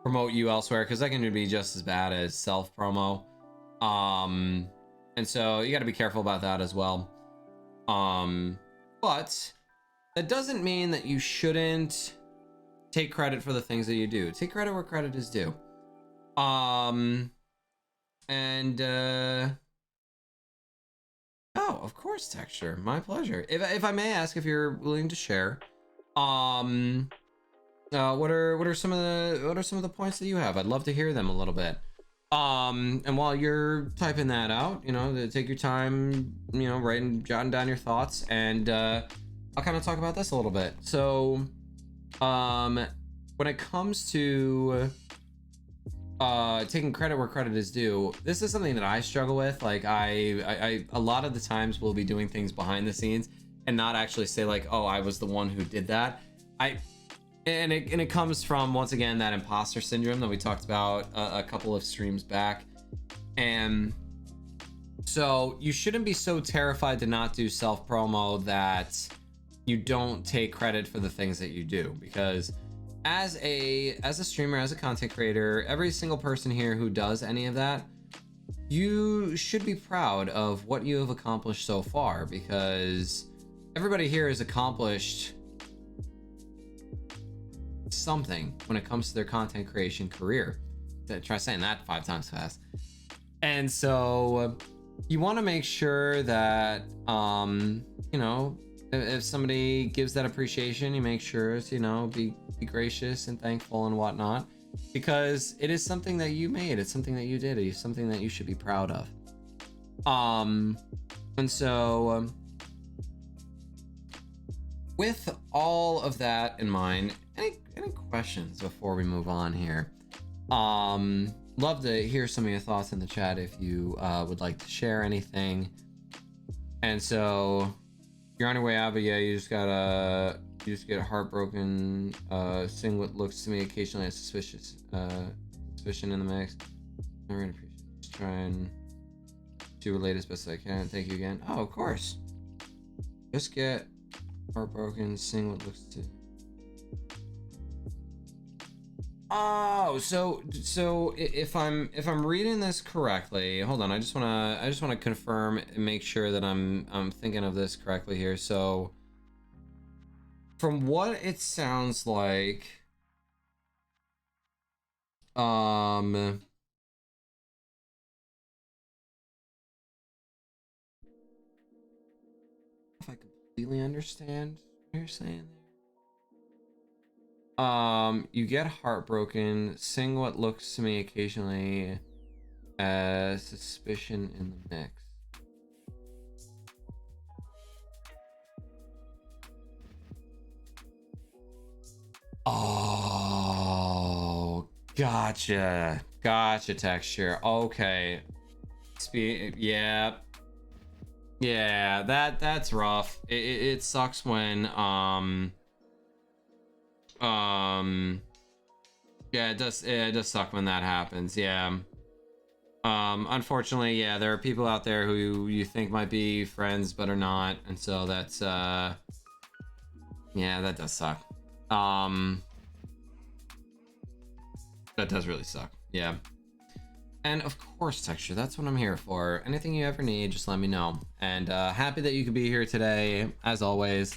promote you elsewhere, because that can be just as bad as self promo. And so you got to be careful about that as well. But that doesn't mean that you shouldn't take credit for the things that you do. Take credit where credit is due. Oh, of course, Texture. My pleasure. If I may ask, if you're willing to share, what are some of the points that you have? I'd love to hear them a little bit. And while you're typing that out, take your time, jotting down your thoughts, and I'll kind of talk about this a little bit. So, when it comes to taking credit where credit is due, this is something that I struggle with. Like, I a lot of the times will be doing things behind the scenes and not actually say, like, oh, I was the one who did that. And it comes from, once again, that imposter syndrome that we talked about a couple of streams back. And so you shouldn't be so terrified to not do self promo that you don't take credit for the things that you do, because as a streamer, as a content creator, every single person here who does any of that, you should be proud of what you have accomplished so far, because everybody here has accomplished something when it comes to their content creation career. Try saying that 5 times fast. And so you want to make sure that if somebody gives that appreciation, you make sure to be gracious and thankful and whatnot, because it is something that you made, it's something that you did, it's something that you should be proud of. And so with all of that in mind, any questions before we move on here? Love to hear some of your thoughts in the chat if you would like to share anything. And so you're on your way out, but yeah, you just get heartbroken. Seeing what looks to me occasionally as suspicion in the mix. I really appreciate it. Just try and do relate as best as I can. Thank you again. Oh, of course. Just get heartbroken. Seeing what looks to. Oh, so if I'm reading this correctly, hold on. I just wanna confirm and make sure that I'm thinking of this correctly here. So, from what it sounds like, if I completely understand what you're saying there. You get heartbroken, seeing what looks to me occasionally as suspicion in the mix. Oh, gotcha. Gotcha, texture. Okay. Yeah. Yeah, that's rough. It sucks when yeah, it does suck when that happens. Yeah. Unfortunately, yeah, there are people out there who you think might be friends but are not, and so that's yeah, that does suck. That does really suck. Yeah. And of course, texture, that's what I'm here for. Anything you ever need, just let me know. And happy that you could be here today, as always.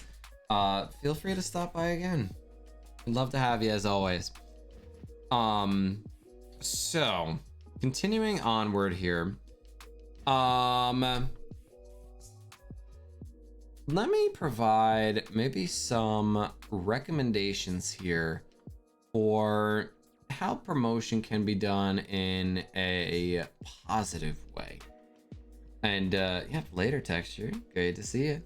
Feel free to stop by again. We'd love to have you as always. So continuing onward here. Let me provide maybe some recommendations here for how promotion can be done in a positive way. And yeah, later, texture. Great to see you.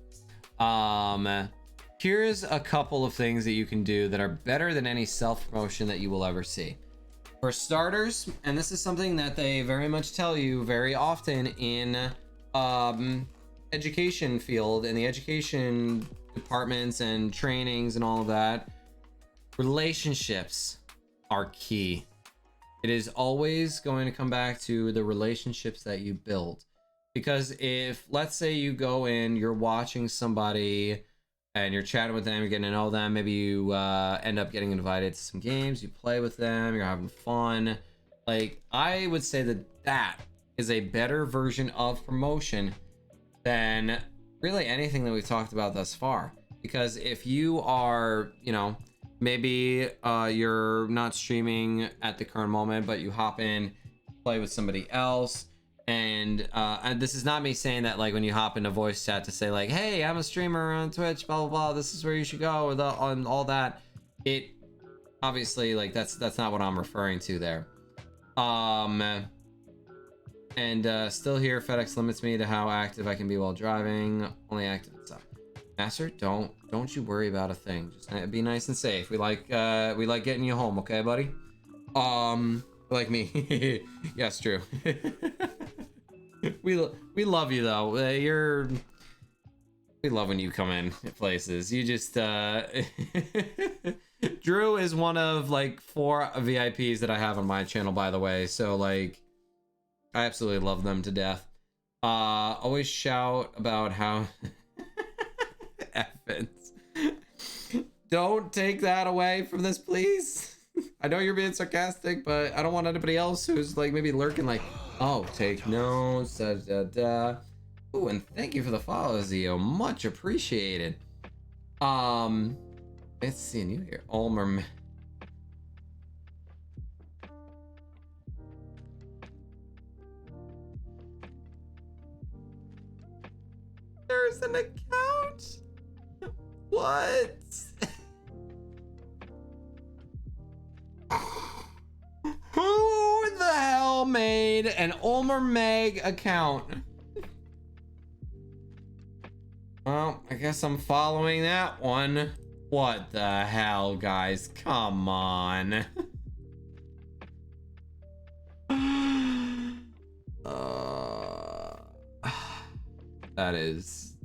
Here's a couple of things that you can do that are better than any self-promotion that you will ever see. For starters, and this is something that they very much tell you very often in education field, in the education departments and trainings and all of that, relationships are key. It is always going to come back to the relationships that you build. Because if, let's say you go in, you're watching somebody and you're chatting with them, you're getting to know them, maybe you end up getting invited to some games, you play with them, you're having fun. Like, I would say that that is a better version of promotion than really anything that we've talked about thus far. Because if you are, you know, maybe you're not streaming at the current moment, but you hop in, play with somebody else, and this is not me saying that like when you hop into voice chat to say like, hey, I'm a streamer on Twitch, blah blah blah, this is where you should go, with on all that. It obviously, like, that's not what I'm referring to there. And still here, FedEx limits me to how active I can be while driving. Only active and stuff. Master, don't you worry about a thing. Just be nice and safe. We like getting you home, okay, buddy? Like me. Yes, true. we love you though. We love when you come in places. You just Drew is one of like 4 VIPs that I have on my channel, by the way. So like, I absolutely love them to death. Always shout about how Evans. Don't take that away from this, please. I know you're being sarcastic, but I don't want anybody else who's like maybe lurking like, oh, take notes, da da da. Ooh, and thank you for the follow, Zio. Much appreciated. It's seeing you here. Ulmer. There's an account? What? Who the hell made an Ulmer Meg account? Well, I guess I'm following that one. What the hell, guys? Come on. That is.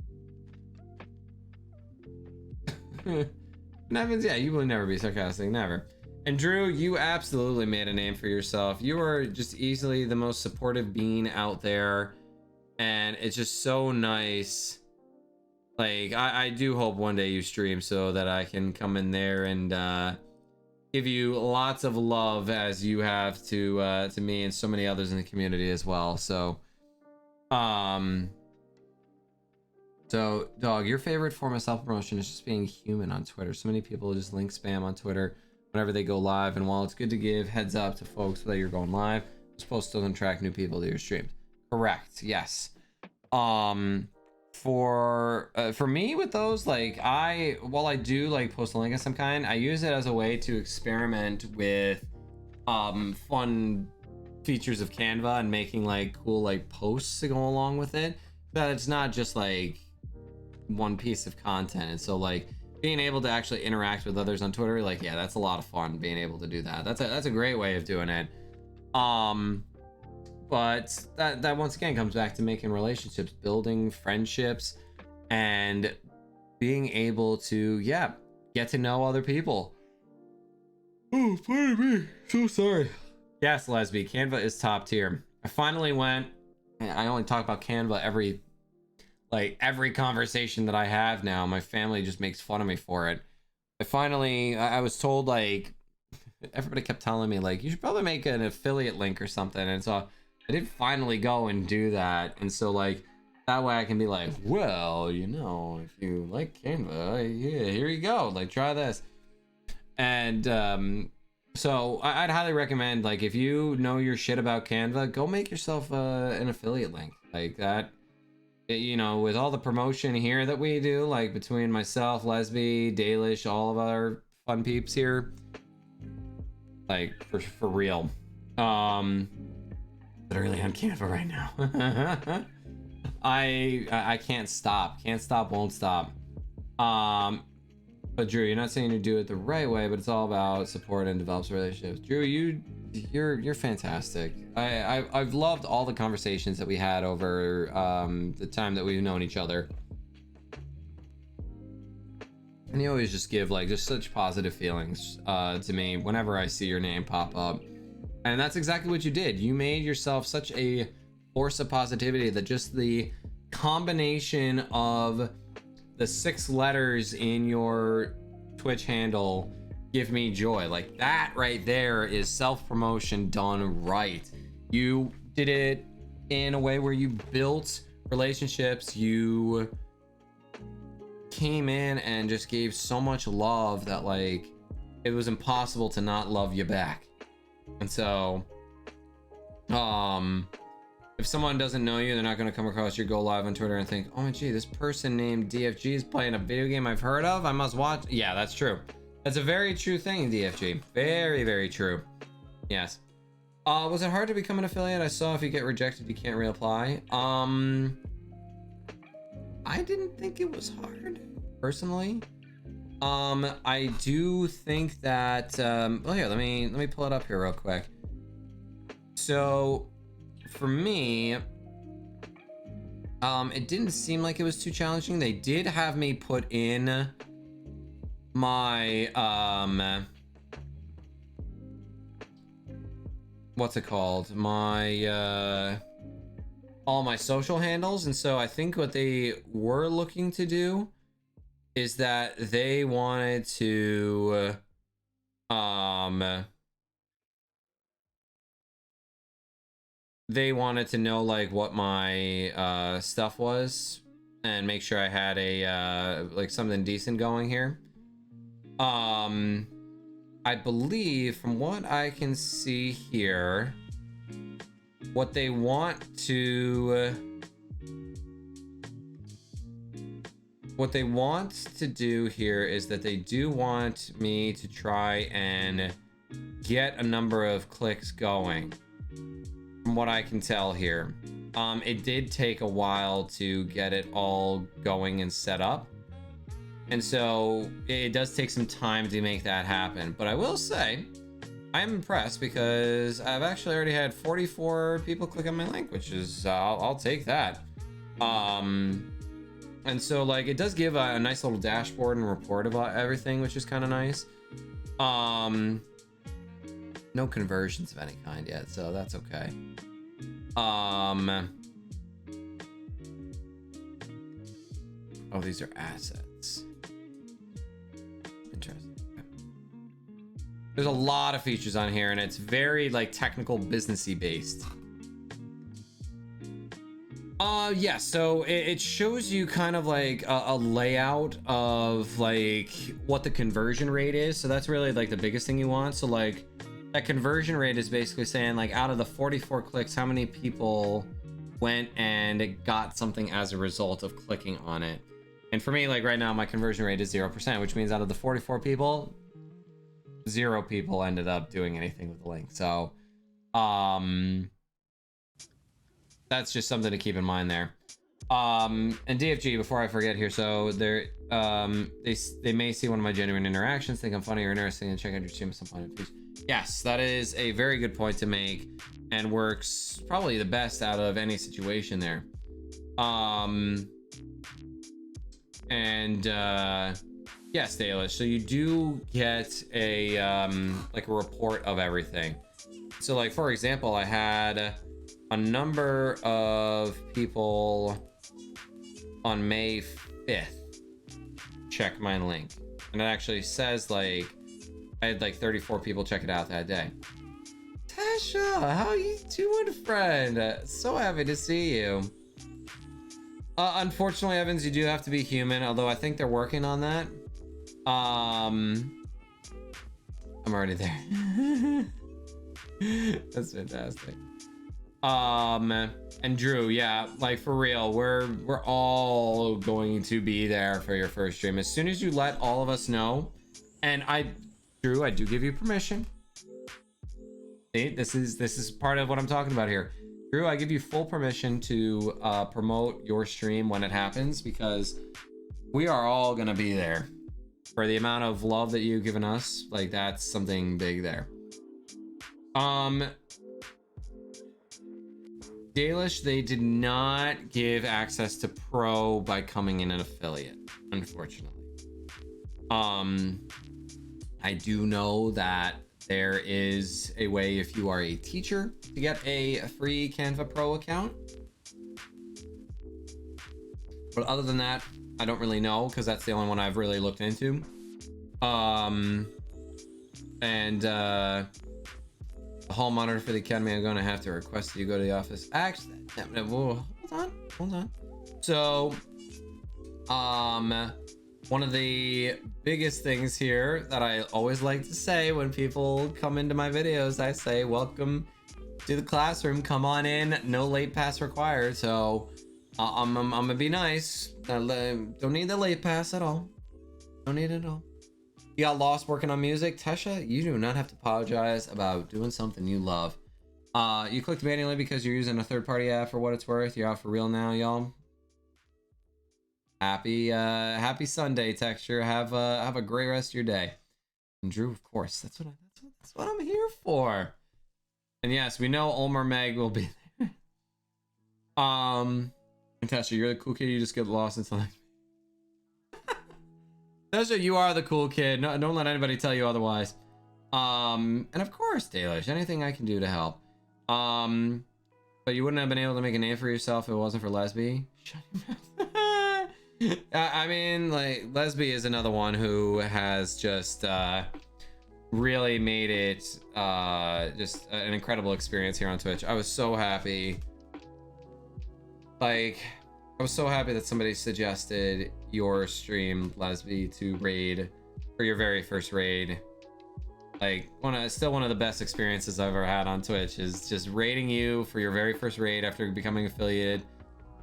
Nevins, yeah, you will never be sarcastic, never. And Drew, you absolutely made a name for yourself. You are just easily the most supportive being out there, and it's just so nice. Like, I do hope one day you stream so that I can come in there and give you lots of love as you have to me and so many others in the community as well. So so dog, your favorite form of self-promotion is just being human on Twitter. So many people just link spam on Twitter whenever they go live, and while it's good to give heads up to folks that you're going live, it's supposed to attract new people to your streams. Correct, yes. For me with those, like, while I do like post a link of some kind, I use it as a way to experiment with fun features of Canva and making like cool like posts to go along with it, that it's not just like one piece of content. And so like being able to actually interact with others on Twitter, like, yeah, that's a lot of fun being able to do that. That's a great way of doing it. But that once again comes back to making relationships, building friendships, and being able to, yeah, get to know other people. Oh, pardon me. So sorry. Yes, Lesby, Canva is top tier. I finally went, I only talk about Canva every conversation that I have now. My family just makes fun of me for it. I was told, like, everybody kept telling me, like, you should probably make an affiliate link or something. And so I did finally go and do that. And so, like, that way I can be like, well, you know, if you like Canva, yeah, here you go. Like, try this. And so I'd highly recommend, like, if you know your shit about Canva, go make yourself an affiliate link like that. You know, with all the promotion here that we do, like between myself, Lesby, Dalish, all of our fun peeps here, like for real, literally on Canva right now. I can't stop, won't stop. But Drew, you're not saying you do it the right way, but it's all about support and develops relationships. Drew, you're fantastic. I've loved all the conversations that we had over the time that we've known each other. And you always just give like just such positive feelings to me whenever I see your name pop up. And that's exactly what you did. You made yourself such a force of positivity that just the combination of the 6 letters in your Twitch handle give me joy. Like, that right there is self-promotion done right. You did it in a way where you built relationships. You came in and just gave so much love that, like, it was impossible to not love you back. And so if someone doesn't know you, they're not going to come across your go live on Twitter and think, oh my gee, this person named DFG is playing a video game I've heard of, I must watch. Yeah, that's true. That's a very true thing, DFG. Very, very true. Yes. Was it hard to become an affiliate? I saw if you get rejected, you can't reapply. I didn't think it was hard, personally. I do think that, well, here, let me pull it up here real quick. So, for me, it didn't seem like it was too challenging. They did have me put in my what's it called, my all my social handles. And so I think what they were looking to do is that they wanted to know like what my stuff was and make sure I had a like something decent going here. I believe from what I can see here, what they want to do here is that they do want me to try and get a number of clicks going, from what I can tell here. It did take a while to get it all going and set up, and so it does take some time to make that happen. But I will say I'm impressed because I've actually already had 44 people click on my link, which is I'll take that. And so like it does give a nice little dashboard and report about everything, which is kind of nice. No conversions of any kind yet, so that's okay. Oh, these are assets. Interesting. Okay. There's a lot of features on here, and it's very like technical, businessy based. Yeah, so it shows you kind of like a layout of like what the conversion rate is. So that's really like the biggest thing you want. So like that conversion rate is basically saying like out of the 44 clicks, how many people went and got something as a result of clicking on it. And for me, like right now, my conversion rate is 0%, which means out of the 44 people, 0 people ended up doing anything with the link. So, that's just something to keep in mind there. And DFG, before I forget here, so they're they may see one of my genuine interactions, think I'm funny or interesting, and check out your stream at some point in the future. Yes, that is a very good point to make, and works probably the best out of any situation there. Yes, Dalish, so you do get a like a report of everything. So like for example, I had a number of people on May 5th check my link, and it actually says like I had like 34 people check it out that day. Tasha, how you doing, friend? So happy to see you. Unfortunately, Evans, you do have to be human, although I think they're working on that. I'm already there. That's fantastic. And Drew, yeah, like for real, we're all going to be there for your first stream as soon as you let all of us know. And Drew, I do give you permission. See, this is part of what I'm talking about here. Drew, I give you full permission to promote your stream when it happens, because we are all gonna be there for the amount of love that you've given us. Like that's something big there. Dalish, they did not give access to Pro by coming in an affiliate, unfortunately. I do know that there is a way if you are a teacher to get a free Canva Pro account. But other than that, I don't really know, because that's the only one I've really looked into. The hall monitor for the academy, I'm gonna have to request that you go to the office. Actually, hold on. So, one of the biggest things here that I always like to say when people come into my videos, I say, welcome to the classroom, come on in, no late pass required. So I'm gonna be nice. Don't need the late pass at all. Don't need it at all. You got lost working on music? Tesha, you do not have to apologize about doing something you love. You clicked manually because you're using a third-party app for what it's worth. You're out for real now, y'all. Happy Sunday, Texture. Have a great rest of your day. And Drew, of course, that's what I'm here for. And yes, we know Ulmer Meg will be there. And Tesha, you're the cool kid. You just get lost until next. Tesha, you are the cool kid. No, don't let anybody tell you otherwise. And of course, Dalish, anything I can do to help. But you wouldn't have been able to make a name for yourself if it wasn't for Lesby. Shut your mouth. I mean, like, Lesby is another one who has just really made it just an incredible experience here on Twitch. I was so happy. Like, I was so happy that somebody suggested your stream, Lesby, to raid for your very first raid. Like, still one of the best experiences I've ever had on Twitch is just raiding you for your very first raid after becoming affiliated,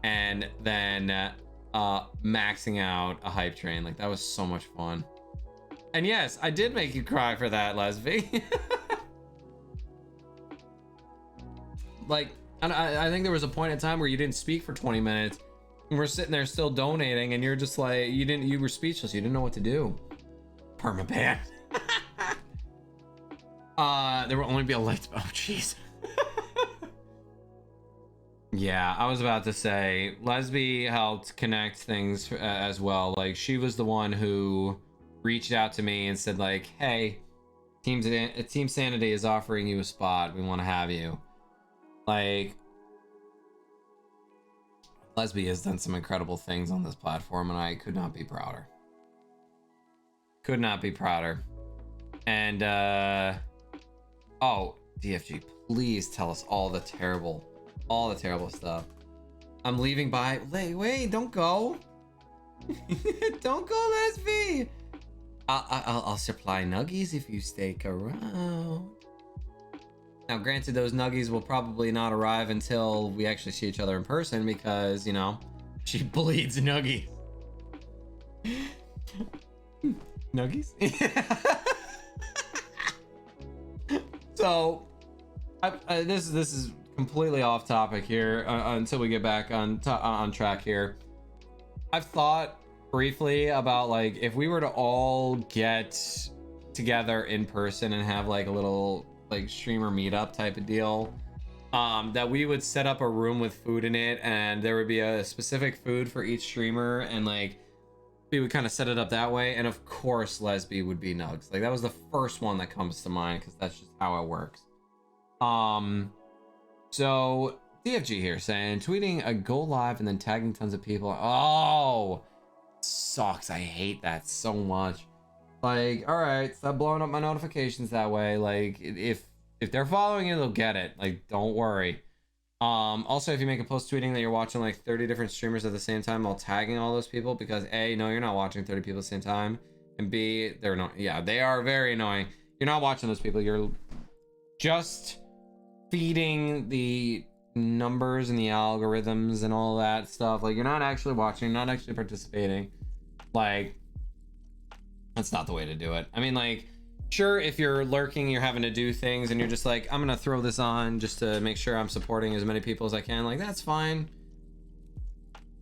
and then maxing out a hype train. Like, that was so much fun. And yes, I did make you cry for that, Lesby. Like, I think there was a point in time where you didn't speak for 20 minutes. And we're sitting there still donating, and you're just like, you were speechless. You didn't know what to do. Permaban. There will only be a light. Oh, jeez. Yeah, I was about to say, Lesby helped connect things as well. Like, she was the one who reached out to me and said, like, hey, Team Sanity is offering you a spot. We want to have you. Like, Lesby has done some incredible things on this platform, and I could not be prouder. Could not be prouder. And, oh, DFG, please tell us all the terrible stuff. I'm leaving by. Wait, don't go. Don't go, Lesby. I'll supply nuggies if you stick around. Now, granted, those nuggies will probably not arrive until we actually see each other in person because, you know, she bleeds nuggies. Nuggies? So, this is completely off topic here until we get back on track here. I've thought briefly about, like, if we were to all get together in person and have like a little like streamer meetup type of deal, that we would set up a room with food in it, and there would be a specific food for each streamer, and like we would kind of set it up that way. And of course Lesby would be nugs. Like, that was the first one that comes to mind because that's just how it works. So DFG here saying, tweeting a go live and then tagging tons of people. Oh, sucks. I hate that so much. Like, all right, stop blowing up my notifications that way. Like, if they're following you, they'll get it. Like, don't worry. Also, if you make a post tweeting that you're watching like 30 different streamers at the same time while tagging all those people, because A, no, you're not watching 30 people at the same time, and B, they're not. Yeah, they are very annoying. You're not watching those people. You're just feeding the numbers and the algorithms and all that stuff. Like, you're not actually watching, not actually participating. Like, that's not the way to do it. I mean, like, sure, if you're lurking, you're having to do things and you're just like, I'm gonna throw this on just to make sure I'm supporting as many people as I can. Like, that's fine.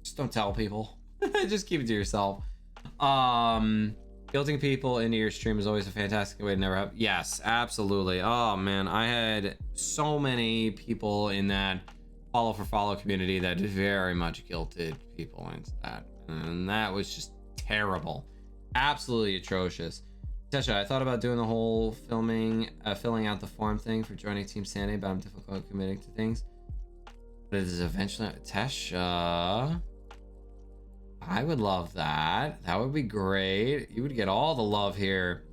Just don't tell people. Just keep it to yourself. Guilting people into your stream is always a fantastic way to never have. Yes, absolutely. Oh man, I had so many people in that follow for follow community that very much guilted people into that, and that was just terrible. Absolutely atrocious. Tesha, I thought about doing the whole filling out the form thing for joining Team Sanity, but I'm difficult committing to things. But it is eventually Tesha. I would love that. That would be great. You would get all the love here.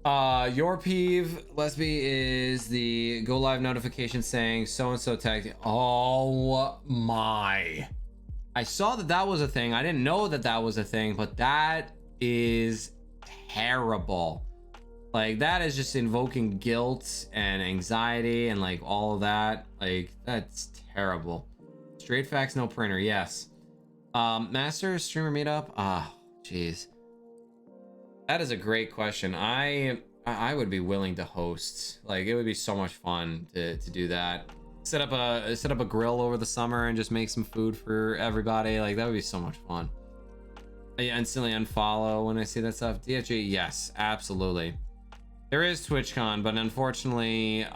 Your peeve, Lesby, is the go live notification saying so and so tagged. Oh my. I saw that was a thing. I didn't know that was a thing, but that is terrible. Like, that is just invoking guilt and anxiety and like all of that. Like, that's terrible. Straight facts, no printer. Yes. Master streamer meetup. Jeez. That is a great question. I would be willing to host. Like, it would be so much fun to do that. Set up a grill over the summer and just make some food for everybody. Like, that would be so much fun. I instantly unfollow when I see that stuff. DHG, yes, absolutely. There is TwitchCon, but unfortunately,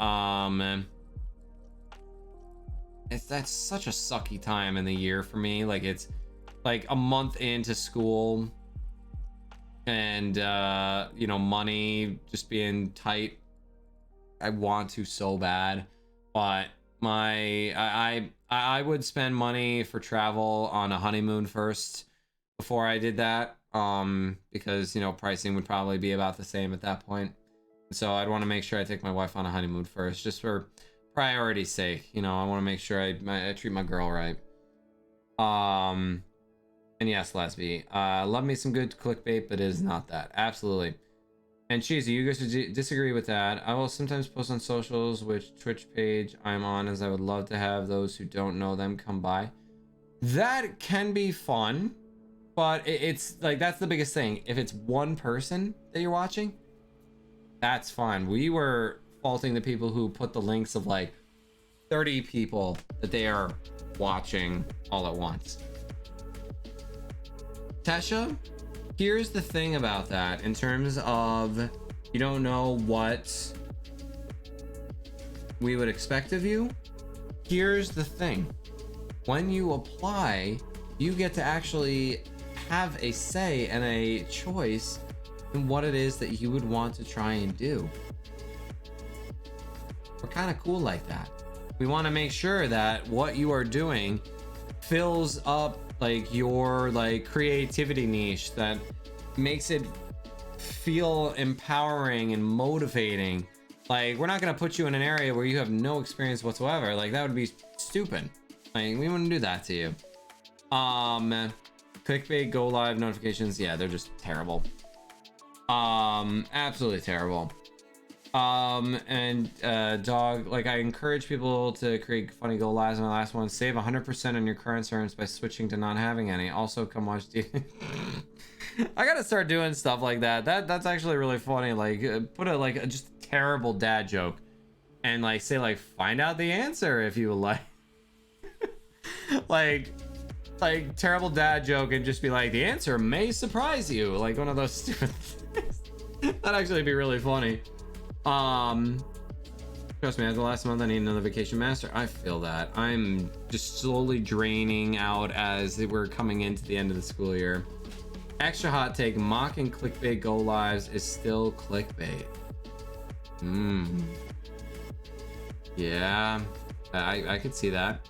that's such a sucky time in the year for me. Like, it's like a month into school, and you know, money just being tight. I want to so bad, but I would spend money for travel on a honeymoon first before I did that, because, you know, pricing would probably be about the same at that point. So I'd want to make sure I take my wife on a honeymoon first, just for priority's sake. You know, I want to make sure I treat my girl right. And yes, Lesby, love me some good clickbait, but it is not that. Absolutely. And Cheesy, you guys disagree with that. I will sometimes post on socials which Twitch page I'm on, as I would love to have those who don't know them come by. That can be fun, but it's like, that's the biggest thing. If it's one person that you're watching, that's fine. We were faulting the people who put the links of like 30 people that they are watching all at once. Tesha, here's the thing about that, in terms of, you don't know what we would expect of you. here's the thing. When you apply, you get to actually have a say and a choice in what it is that you would want to try and do. We're kind of cool like that. We want to make sure that what you are doing fills up like your like creativity niche, that makes it feel empowering and motivating. Like, we're not going to put you in an area where you have no experience whatsoever. Like, that would be stupid. Like, we wouldn't do that to you. Clickbait, go live notifications, yeah, they're just terrible. Absolutely terrible. Dog, like, I encourage people to create funny go lives. In my last one, save 100% on your current servants by switching to not having any. Also, come watch I gotta start doing stuff like that. That's actually really funny. Like, put a just a terrible dad joke and like say like, find out the answer if you like. like terrible dad joke and just be like, the answer may surprise you, like one of those stupid things. That'd actually be really funny. Trust me, as the last month I need another vacation master. I feel that I'm just slowly draining out as we're coming into the end of the school year. Extra hot take, mock and clickbait go lives is still clickbait. Yeah, I could see that.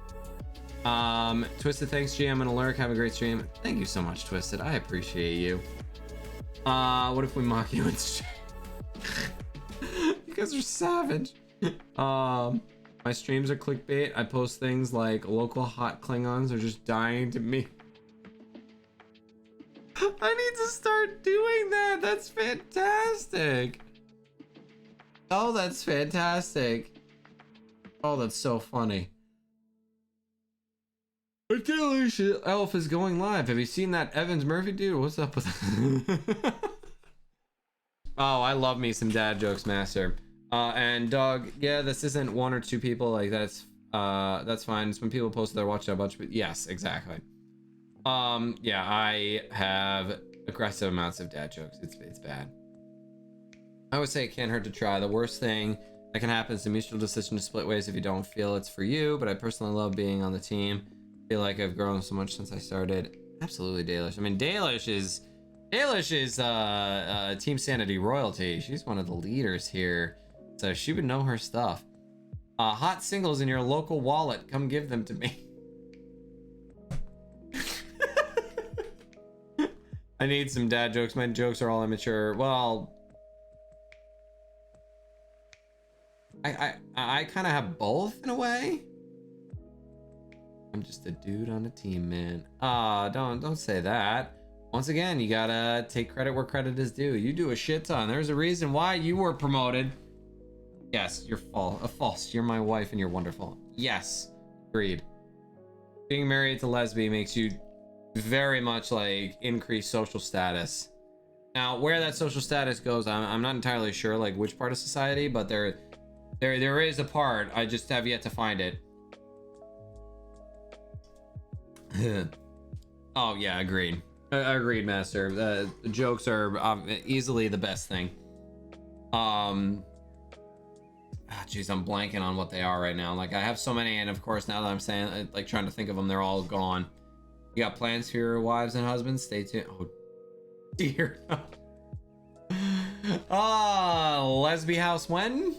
Twisted, thanks GM and Alert, have a great stream. Thank you so much, Twisted, I appreciate you. What if we mock you instead? You guys are savage. My streams are clickbait. I post things like local hot Klingons are just dying to meet. I need to start doing that. That's fantastic. Oh, that's fantastic. Oh, that's so funny. A delicious elf is going live. Have you seen that Evans Murphy dude? What's up with that? Oh, I love me some dad jokes, Master. And dog, yeah, this isn't one or two people. Like, that's fine. It's when people post their watch a bunch, but yes, exactly. Yeah, I have aggressive amounts of dad jokes. It's bad. I would say it can't hurt to try. The worst thing that can happen is a mutual decision to split ways if you don't feel it's for you, but I personally love being on the team. I feel like I've grown so much since I started. Absolutely, Dalish. I mean, Dalish is Team Sanity royalty. She's one of the leaders here, so she would know her stuff. Hot singles in your local wallet, come give them to me. I need some dad jokes. My jokes are all immature. Well, I kind of have both in a way. I'm just a dude on a team, man. Don't say that. Once again, you gotta take credit where credit is due. You do a shit ton. There's a reason why you were promoted. Yes, you're false. You're my wife and you're wonderful. Yes, agreed. Being married to lesbian makes you very much like increased social status. Now, where that social status goes, I'm not entirely sure, like which part of society, but there is a part. I just have yet to find it. Oh yeah, agreed. Agreed, Master. The jokes are easily the best thing. Jeez, I'm blanking on what they are right now. Like, I have so many, and of course, now that I'm saying, like, trying to think of them, they're all gone. You got plans for your wives and husbands? Stay tuned. Oh, dear. Lesby house when?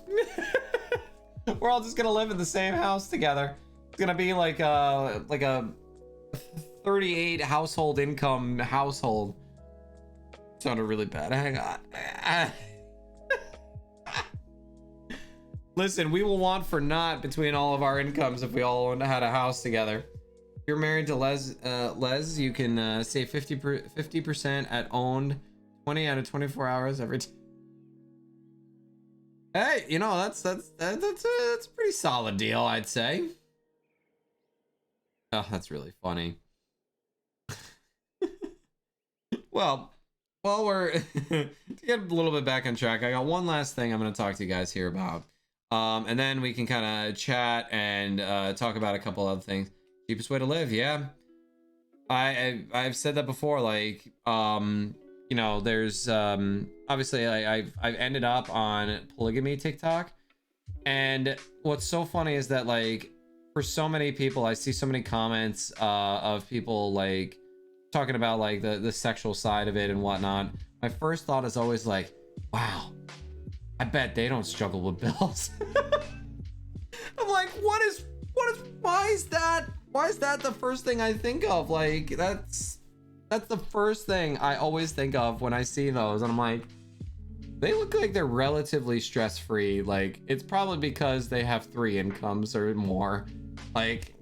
We're all just gonna live in the same house together. It's gonna be like a 38 household income household. Sounded really bad. Hang on. Listen, we will want for naught between all of our incomes if we all had a house together. If you're married to Les, you can save 50% at owned 20 out of 24 hours every time. Hey, you know, that's a pretty solid deal, I'd say. Oh, that's really funny. Well, while we're to get a little bit back on track, I got one last thing I'm going to talk to you guys here about. And then we can kind of chat and talk about a couple other things. Cheapest way to live, yeah. I've said that before, like, you know, there's obviously I've ended up on polygamy TikTok, and what's so funny is that, like, for so many people, I see so many comments of people like talking about like the sexual side of it and whatnot. My first thought is always like, wow, I bet they don't struggle with bills. I'm like, why is that the first thing I think of? Like, that's the first thing I always think of when I see those. And I'm like, they look like they're relatively stress-free. Like, it's probably because they have 3 incomes or more. Like,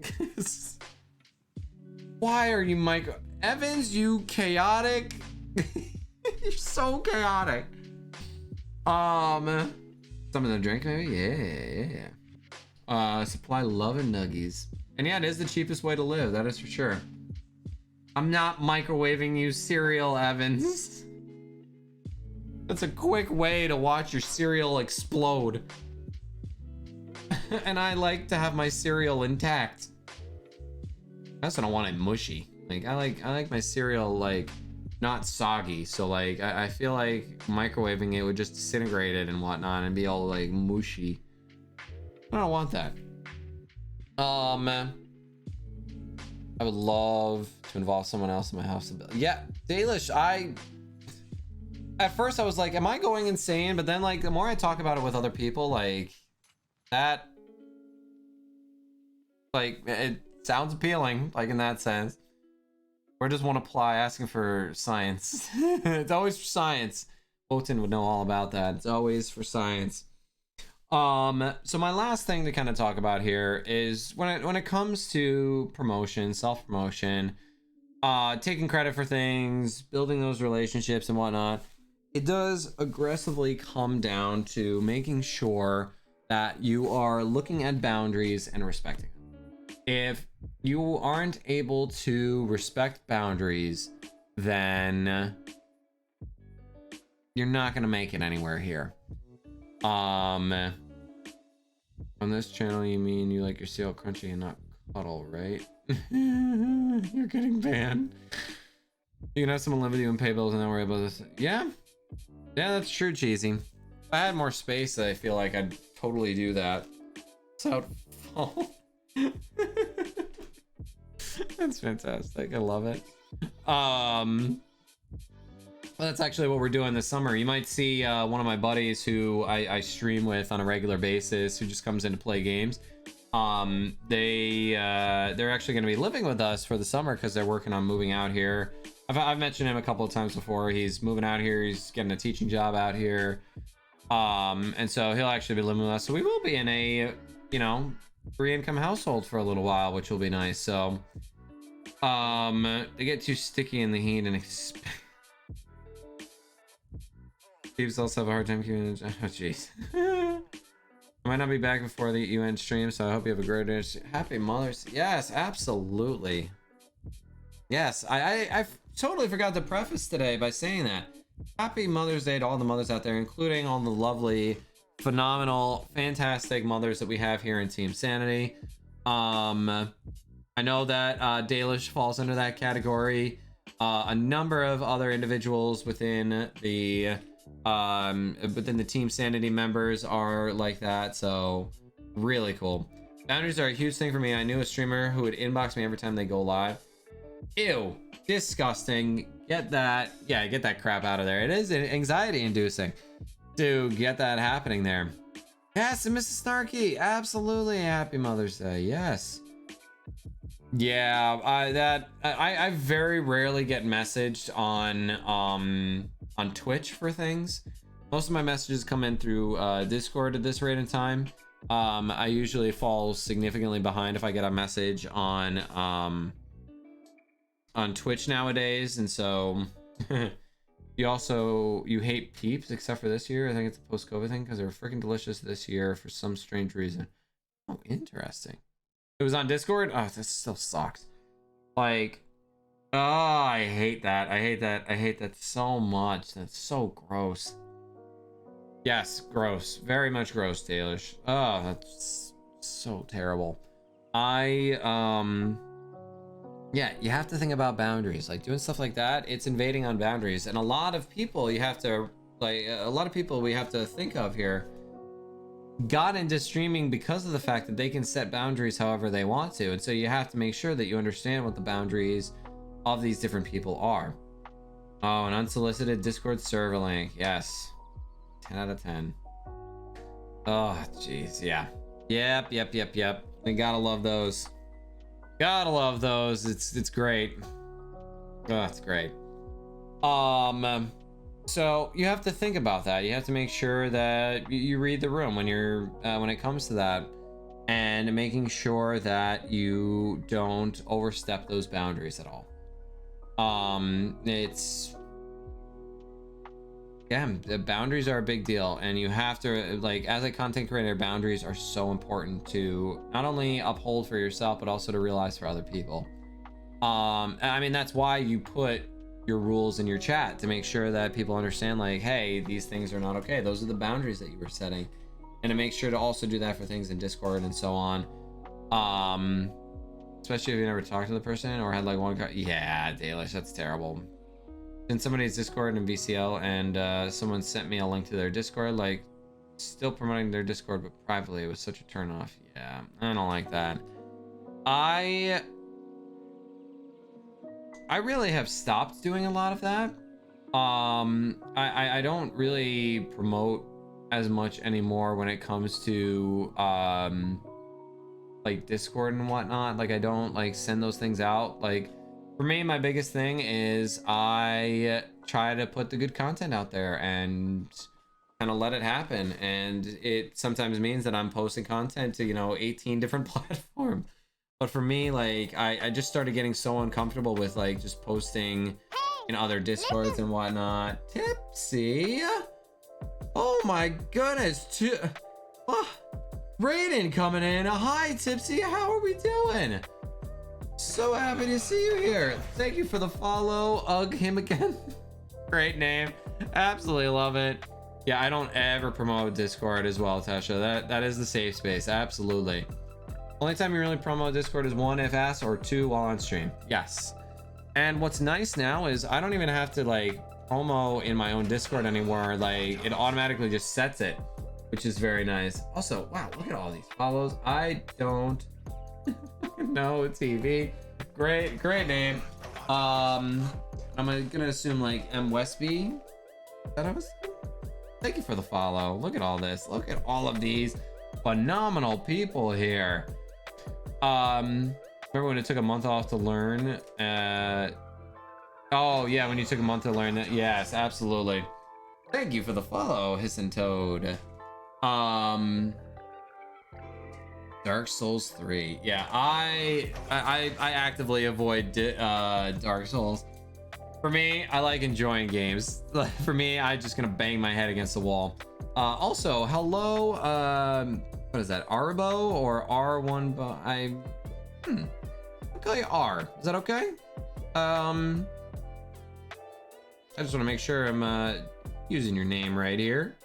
why are you Mike Evans, you chaotic? You're so chaotic. Something to drink maybe? Yeah. Supply love and nuggies. And yeah, it is the cheapest way to live, that is for sure. I'm not microwaving you cereal, Evans. That's a quick way to watch your cereal explode. And I like to have my cereal intact. I also don't want it mushy. Like I like my cereal like not soggy. So like I feel like microwaving it would just disintegrate it and whatnot and be all like mushy. I don't want that. I would love to involve someone else in my house. Yeah, Dalish, at first I was like, am I going insane? But then like the more I talk about it with other people, like that, like it sounds appealing, like in that sense. Or just want to apply asking for science. It's always for science. Wotan would know all about that. It's always for science. So my last thing to kind of talk about here is when it comes to promotion, self-promotion, taking credit for things, building those relationships and whatnot, it does aggressively come down to making sure that you are looking at boundaries and respecting them. If you aren't able to respect boundaries, then you're not going to make it anywhere here. On this channel, you mean you like your cereal crunchy and not cuddle, right? You're getting banned. You can have someone live with you and pay bills and not worry about this. Yeah, that's true, Cheesy. If I had more space, I feel like I'd totally do that. So, that's fantastic. I love it. That's actually what we're doing this summer. You might see one of my buddies who I stream with on a regular basis, who just comes in to play games. They're actually going to be living with us for the summer because they're working on moving out here. I've mentioned him a couple of times before. He's moving out here. He's getting a teaching job out here. And so he'll actually be living with us. So we will be in a, 3-income household for a little while, which will be nice. So, they get too sticky in the heat and Thieves also have a hard time keeping it. Oh, jeez. I might not be back before the UN stream, so I hope you have a great day. Happy Mother's. Yes, absolutely. Yes, I totally forgot to preface today by saying that. Happy Mother's Day to all the mothers out there, including all the lovely, phenomenal, fantastic mothers that we have here in Team Sanity. I know that Dalish falls under that category. A number of other individuals within the Team Sanity members are like that, so really cool. Boundaries are a huge thing for me. I knew a streamer who would inbox me every time they go live. Ew, disgusting. Get that crap out of there. It is anxiety inducing. Dude, get that happening there. Yes, and Mrs. Snarky, absolutely. Happy Mother's Day. Yes. Yeah, I very rarely get messaged on Twitch for things. Most of my messages come in through Discord at this rate of time. I usually fall significantly behind if I get a message on Twitch nowadays, and so you hate Peeps except for this year. I think it's a post-COVID thing because they were freaking delicious this year for some strange reason. Oh, interesting. It was on Discord? Oh, this still sucks. Like, oh, I hate that. I hate that so much. That's so gross. Yes, gross. Very much gross, Dalish. Oh, that's so terrible. Yeah, you have to think about boundaries. Like, doing stuff like that, it's invading on boundaries. And a lot of people we have to think of here got into streaming because of the fact that they can set boundaries however they want to. And so you have to make sure that you understand what the boundaries of these different people are. Oh, an unsolicited Discord server link. Yes. 10 out of 10. Oh, jeez. Yeah. Yep. You gotta love those. Gotta love those. It's great. Oh, it's great. So you have to think about that. You have to make sure that you read the room when you're when it comes to that, and making sure that you don't overstep those boundaries at all. The boundaries are a big deal, and you have to, like, as a content creator, boundaries are so important to not only uphold for yourself but also to realize for other people. I mean, that's why you put your rules in your chat, to make sure that people understand, like, hey, these things are not okay. Those are the boundaries that you were setting, and to make sure to also do that for things in Discord and so on. Especially if you never talked to the person or had like one card. Yeah, Dalish, that's terrible. In somebody's Discord in VCL, and someone sent me a link to their Discord, like, still promoting their Discord but privately. It was such a turn off. Yeah, I don't like that. I really have stopped doing a lot of that. I don't really promote as much anymore when it comes to like Discord and whatnot. Like, I don't like send those things out. Like, for me, my biggest thing is I try to put the good content out there and kind of let it happen. And it sometimes means that I'm posting content to, you know, 18 different platforms. But for me, like, I just started getting so uncomfortable with, like, just posting in other Discords and whatnot. Tipsy? Oh my goodness. Oh, Raiden coming in. Hi, Tipsy. How are we doing? So happy to see you here. Thank you for the follow. Ugh, him again. Great name. Absolutely love it. Yeah, I don't ever promote Discord as well, Tasha. That is the safe space. Absolutely. Only time you really promote Discord is one if asked, or two while on stream. Yes. And what's nice now is I don't even have to like promo in my own Discord anymore. Like, it automatically just sets it, which is very nice. Also, wow, look at all these follows. I don't know TV. Great name. I'm gonna assume like M Westby. Thank you for the follow. Look at all this. Look at all of these phenomenal people here. Remember when it took a month off to learn? Oh yeah, when you took a month to learn that. Yes, absolutely. Thank you for the follow, Hiss and Toad. Dark Souls 3. Yeah, I actively avoid Dark Souls. For me, I like enjoying games. For me, I'm just gonna bang my head against the wall. Also, hello, what is that, Arbo or R1? I'll call you R. Is that okay? I just want to make sure I'm using your name right here.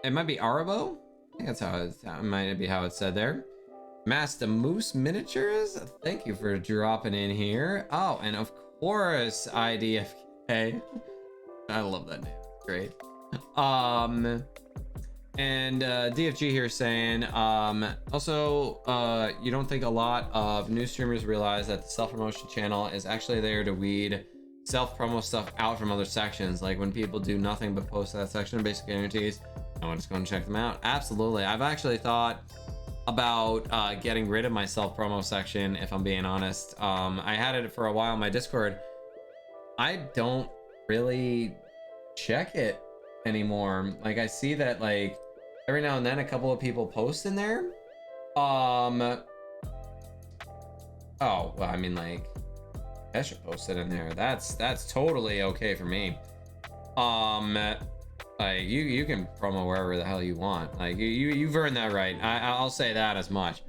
It might be Arbo. I think that's how it might be how it's said there. Master Moose Miniatures. Thank you for dropping in here. Oh, and of course, IDFK. I love that name. Great. And DFG here saying, also, you don't think a lot of new streamers realize that the self-promotion channel is actually there to weed self-promo stuff out from other sections. Like when people do nothing but post that section, basic guarantees, I want to go and check them out. Absolutely. I've actually thought about getting rid of my self-promo section, if I'm being honest. I had it for a while on my Discord. I don't really check it anymore. Like, I see that, like, every now and then a couple of people post in there. Oh, well, I mean, like, I should post it in there. That's totally okay for me. Like, you can promo wherever the hell you want. Like, you've earned that right. I'll say that as much.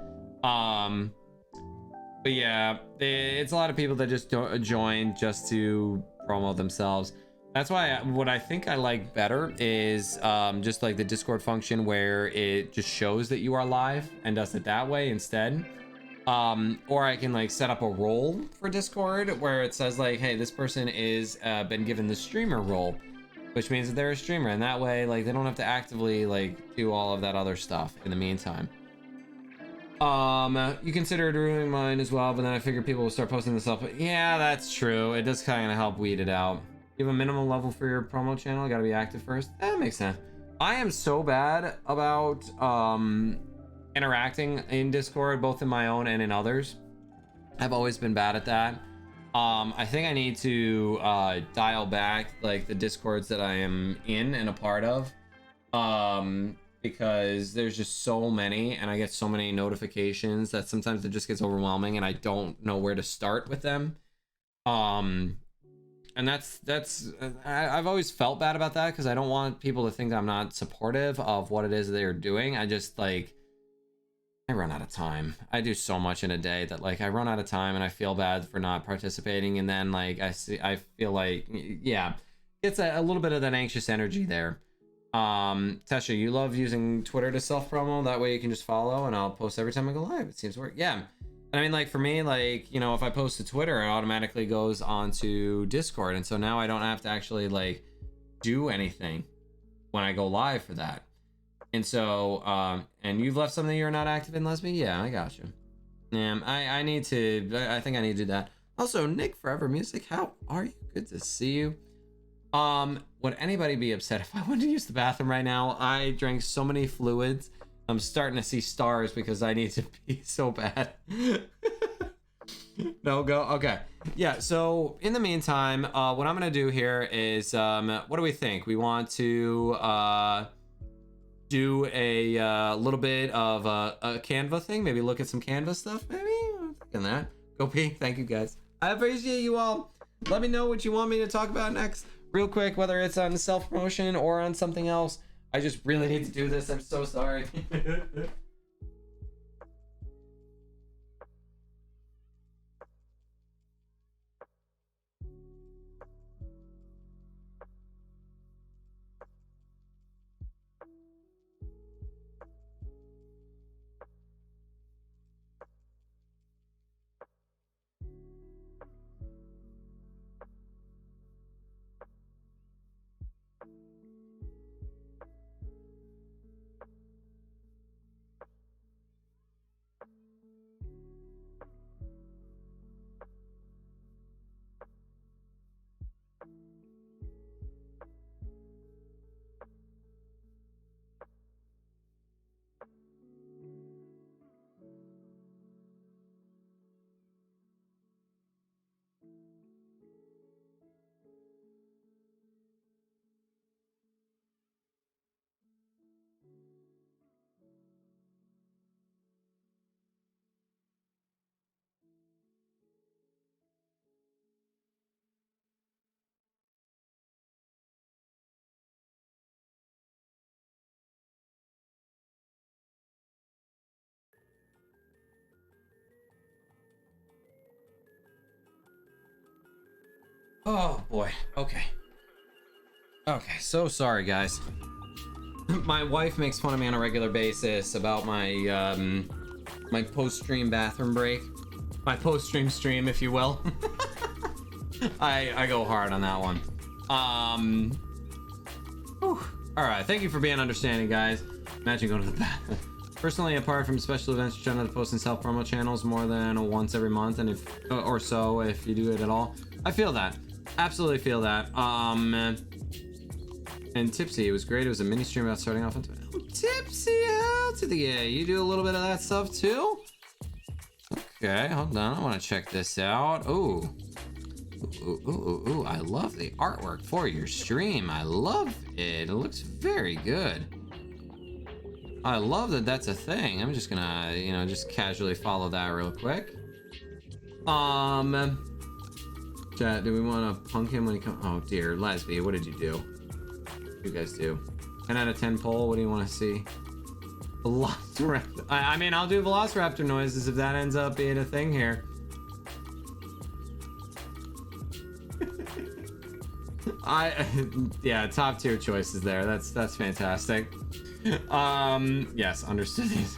But yeah, it's a lot of people that just don't join just to promo themselves. That's why what I think I like better is just like the Discord function where it just shows that you are live and does it that way instead. Or I can like set up a role for Discord where it says like, hey, this person is been given the streamer role. which means that they're a streamer, and that way, like, they don't have to actively like do all of that other stuff in the meantime. You considered ruining mine as well, but then I figured people will start posting this stuff. But yeah, that's true. It does kind of help weed it out. You have a minimum level for your promo channel. Got to be active first. That makes sense. I am so bad about interacting in Discord, both in my own and in others. I've always been bad at that. I think I need to dial back like the Discords that I am in and a part of, because there's just so many and I get so many notifications that sometimes it just gets overwhelming and I don't know where to start with them. And I've always felt bad about that because I don't want people to think I'm not supportive of what it is they're doing. I just like, I run out of time. I do so much in a day that like I run out of time and I feel bad for not participating. And then like I feel like, yeah, it's a little bit of that anxious energy there. Tesha, you love using Twitter to self promo. That way you can just follow and I'll post every time I go live. It seems to work. Yeah. I mean, like for me, like, you know, if I post to Twitter, it automatically goes onto Discord. And so now I don't have to actually like do anything when I go live for that. And so, and you've left something you're not active in, Lesby? Yeah, I got you. Yeah, I need to, I think I need to do that. Also, Nick Forever Music, how are you? Good to see you. Would anybody be upset if I went to use the bathroom right now? I drank so many fluids. I'm starting to see stars because I need to pee so bad. No go. Okay. Yeah. So in the meantime, what I'm gonna do here is, what do we think? We want to do a little bit of a Canva thing. Maybe look at some Canva stuff. Maybe I'm thinking that. Go pee. Thank you guys. I appreciate you all. Let me know what you want me to talk about next, real quick. Whether it's on self promotion or on something else. I just really need to do this. I'm so sorry. Oh boy. Okay. Okay. So sorry, guys. My wife makes fun of me on a regular basis about my my post-stream bathroom break, my post-stream stream, if you will. I go hard on that one. Whew. All right. Thank you for being understanding, guys. Imagine going to the bathroom. Personally, apart from special events, trying to post in self-promo channels more than once every month, and if or so, if you do it at all. I feel that. Absolutely feel that. And Tipsy, it was great. It was a mini stream about starting off on Tipsy, hell to the yeah. You do a little bit of that stuff too? Okay, hold on. I want to check this out. Ooh. Ooh, I love the artwork for your stream. I love it. It looks very good. I love that that's a thing. I'm just gonna, you know, just casually follow that real quick. Chat, do we want to punk him when he comes? Oh dear, Lesby, what did you do? What do you guys do? 10 out of 10 poll. What do you want to see? Velociraptor. I mean, I'll do Velociraptor noises if that ends up being a thing here. Yeah, top tier choices there. That's fantastic. Yes, understood these.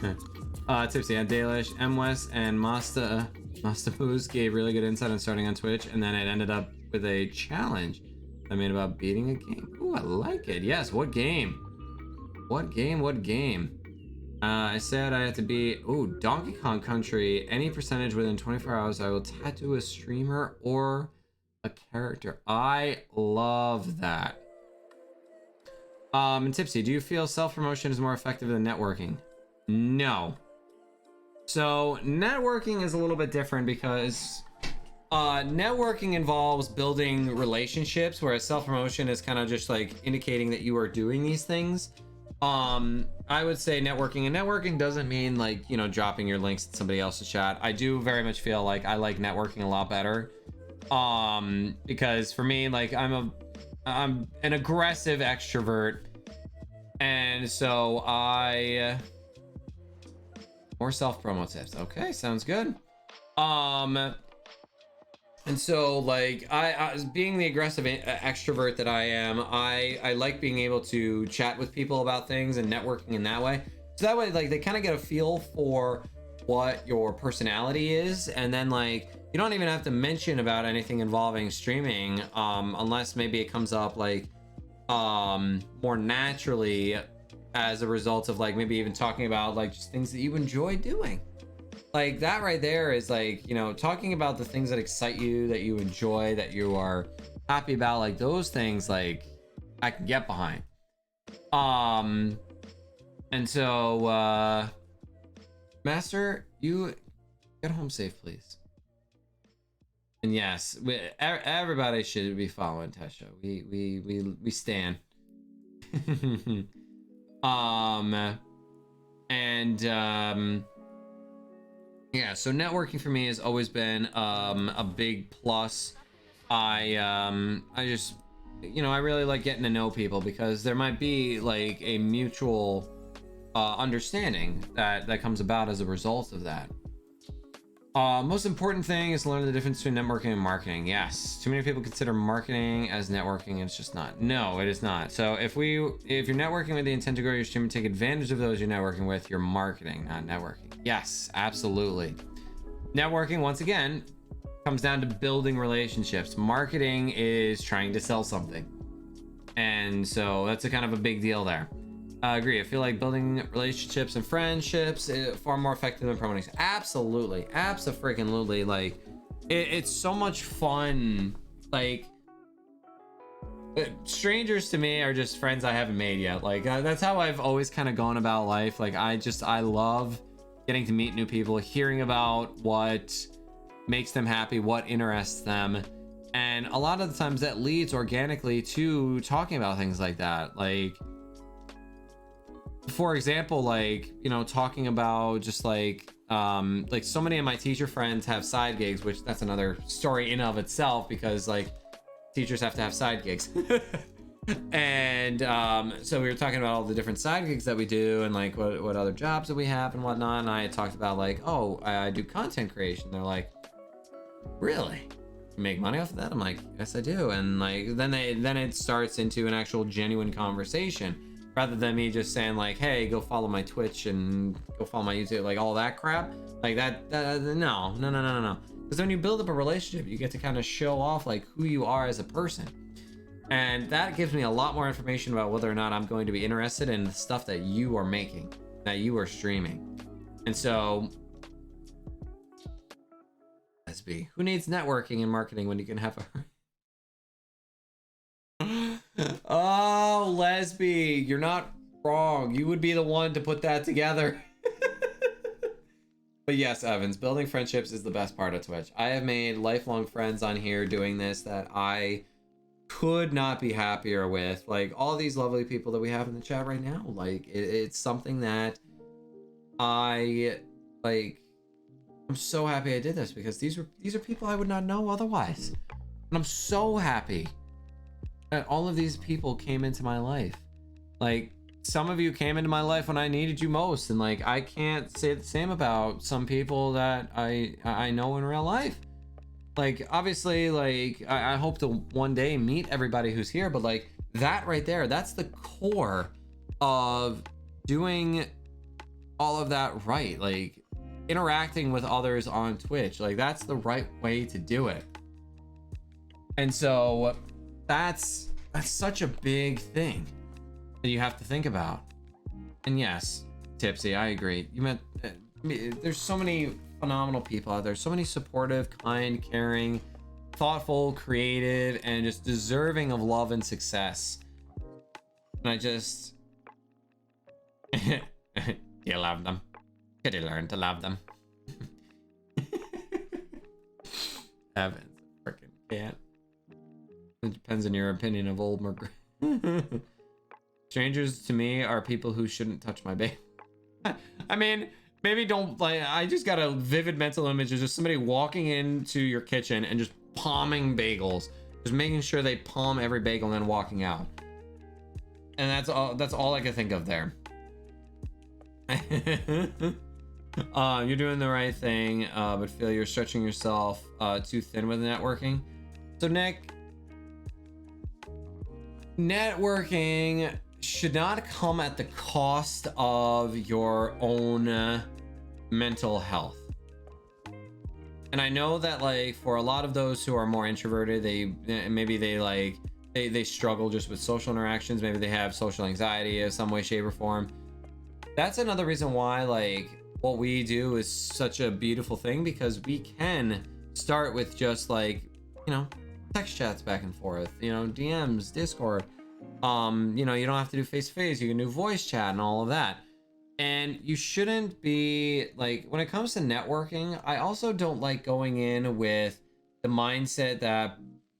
Tipsy and Dalish, M West, and Mastapoos gave really good insight on starting on Twitch, and then it ended up with a challenge I made about beating a game. Ooh, Ooh, I like it. Yes, what game? What game? I said I had to be, ooh, Donkey Kong Country. Any percentage within 24 hours, I will tattoo a streamer or a character. I love that. And Tipsy, do you feel self-promotion is more effective than networking? No. So networking is a little bit different because networking involves building relationships, whereas self-promotion is kind of just like indicating that you are doing these things. I would say networking, and networking doesn't mean like, you know, dropping your links in somebody else's chat. I do very much feel like I like networking a lot better. Because for me, like I'm an aggressive extrovert, and so more self-promo tips. Okay, sounds good. And so like I being the aggressive extrovert that I am, I like being able to chat with people about things and networking in that way. So that way, like, they kind of get a feel for what your personality is, and then like you don't even have to mention about anything involving streaming, unless maybe it comes up like more naturally as a result of like maybe even talking about like just things that you enjoy doing. Like that right there is like, you know, talking about the things that excite you, that you enjoy, that you are happy about, like those things, like I can get behind. And so Master, you get home safe, please. And yes, everybody should be following Tesha. We stand. Yeah, so networking for me has always been a big plus. I just, you know, I really like getting to know people because there might be like a mutual understanding that comes about as a result of that. Most important thing is to learn the difference between networking and marketing. Yes, too many people consider marketing as networking, and it's just not. No, it is not. So if you're networking with the intent to grow your stream and take advantage of those you're networking with, you're marketing, not networking. Yes, absolutely. Networking, once again, comes down to building relationships. Marketing is trying to sell something, and so that's a kind of a big deal there. I agree. I feel like building relationships and friendships is far more effective than promoting. Absolutely. Abso-freaking-lutely. Like, it's so much fun. Like, strangers to me are just friends I haven't made yet. Like, that's how I've always kind of gone about life. Like, I love getting to meet new people, hearing about what makes them happy, what interests them. And a lot of the times that leads organically to talking about things like that. Like, for example, like, you know, talking about just like so many of my teacher friends have side gigs, which that's another story in of itself, because like teachers have to have side gigs. And so we were talking about all the different side gigs that we do and like what other jobs that we have and whatnot, and I had talked about like, oh, I do content creation. They're like, really? You make money off of that? I'm like, yes, I do. And like then it starts into an actual genuine conversation, rather than me just saying like, hey, go follow my Twitch and go follow my YouTube, like all that crap. Like that no. Because when you build up a relationship, you get to kind of show off like who you are as a person. And that gives me a lot more information about whether or not I'm going to be interested in the stuff that you are making, that you are streaming. And so, Lesby, who needs networking and marketing when you can have a... Oh, Lesby, you're not wrong. You would be the one to put that together. But yes, Evans, building friendships is the best part of Twitch. I have made lifelong friends on here doing this that I could not be happier with. Like all these lovely people that we have in the chat right now. Like it's something that I like. I'm so happy I did this because these are people I would not know otherwise. And I'm so happy that all of these people came into my life. Like some of you came into my life when I needed you most, and like I can't say the same about some people that I know in real life. Like obviously, like I hope to one day meet everybody who's here, but like that right there, that's the core of doing all of that right. Like interacting with others on Twitch, like that's the right way to do it. And so that's that's such a big thing that you have to think about. And yes, Tipsy, I agree. You meant there's so many phenomenal people out there, so many supportive, kind, caring, thoughtful, creative, and just deserving of love and success. And I just you love them. Could you learn to love them? Heavens, I freaking can't. It depends on your opinion of old McGregor. Strangers to me are people who shouldn't touch my baby. I mean, maybe don't, like, I just got a vivid mental image of just somebody walking into your kitchen and just palming bagels, just making sure they palm every bagel and then walking out. And that's all I could think of there. You're doing the right thing, but feel you're stretching yourself too thin with networking. So Nick, networking should not come at the cost of your own mental health. And I know that, like, for a lot of those who are more introverted, they struggle just with social interactions. Maybe they have social anxiety in some way, shape, or form. That's another reason why, like, what we do is such a beautiful thing, because we can start with just, like, you know, text chats back and forth, you know, DMs, Discord. You know, you don't have to do face-to-face. You can do voice chat and all of that. And you shouldn't be, like, when it comes to networking, I also don't like going in with the mindset that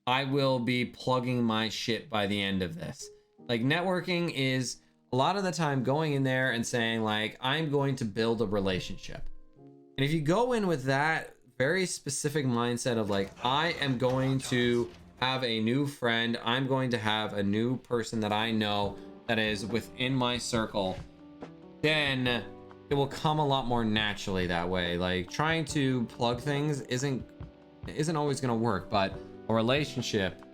I will be plugging my shit by the end of this. Like, networking is a lot of the time going in there and saying, like, I'm going to build a relationship. And if you go in with that very specific mindset of, like, I am going to have a new friend, I'm going to have a new person that I know that is within my circle, then it will come a lot more naturally that way. Like, trying to plug things isn't always going to work, but a relationship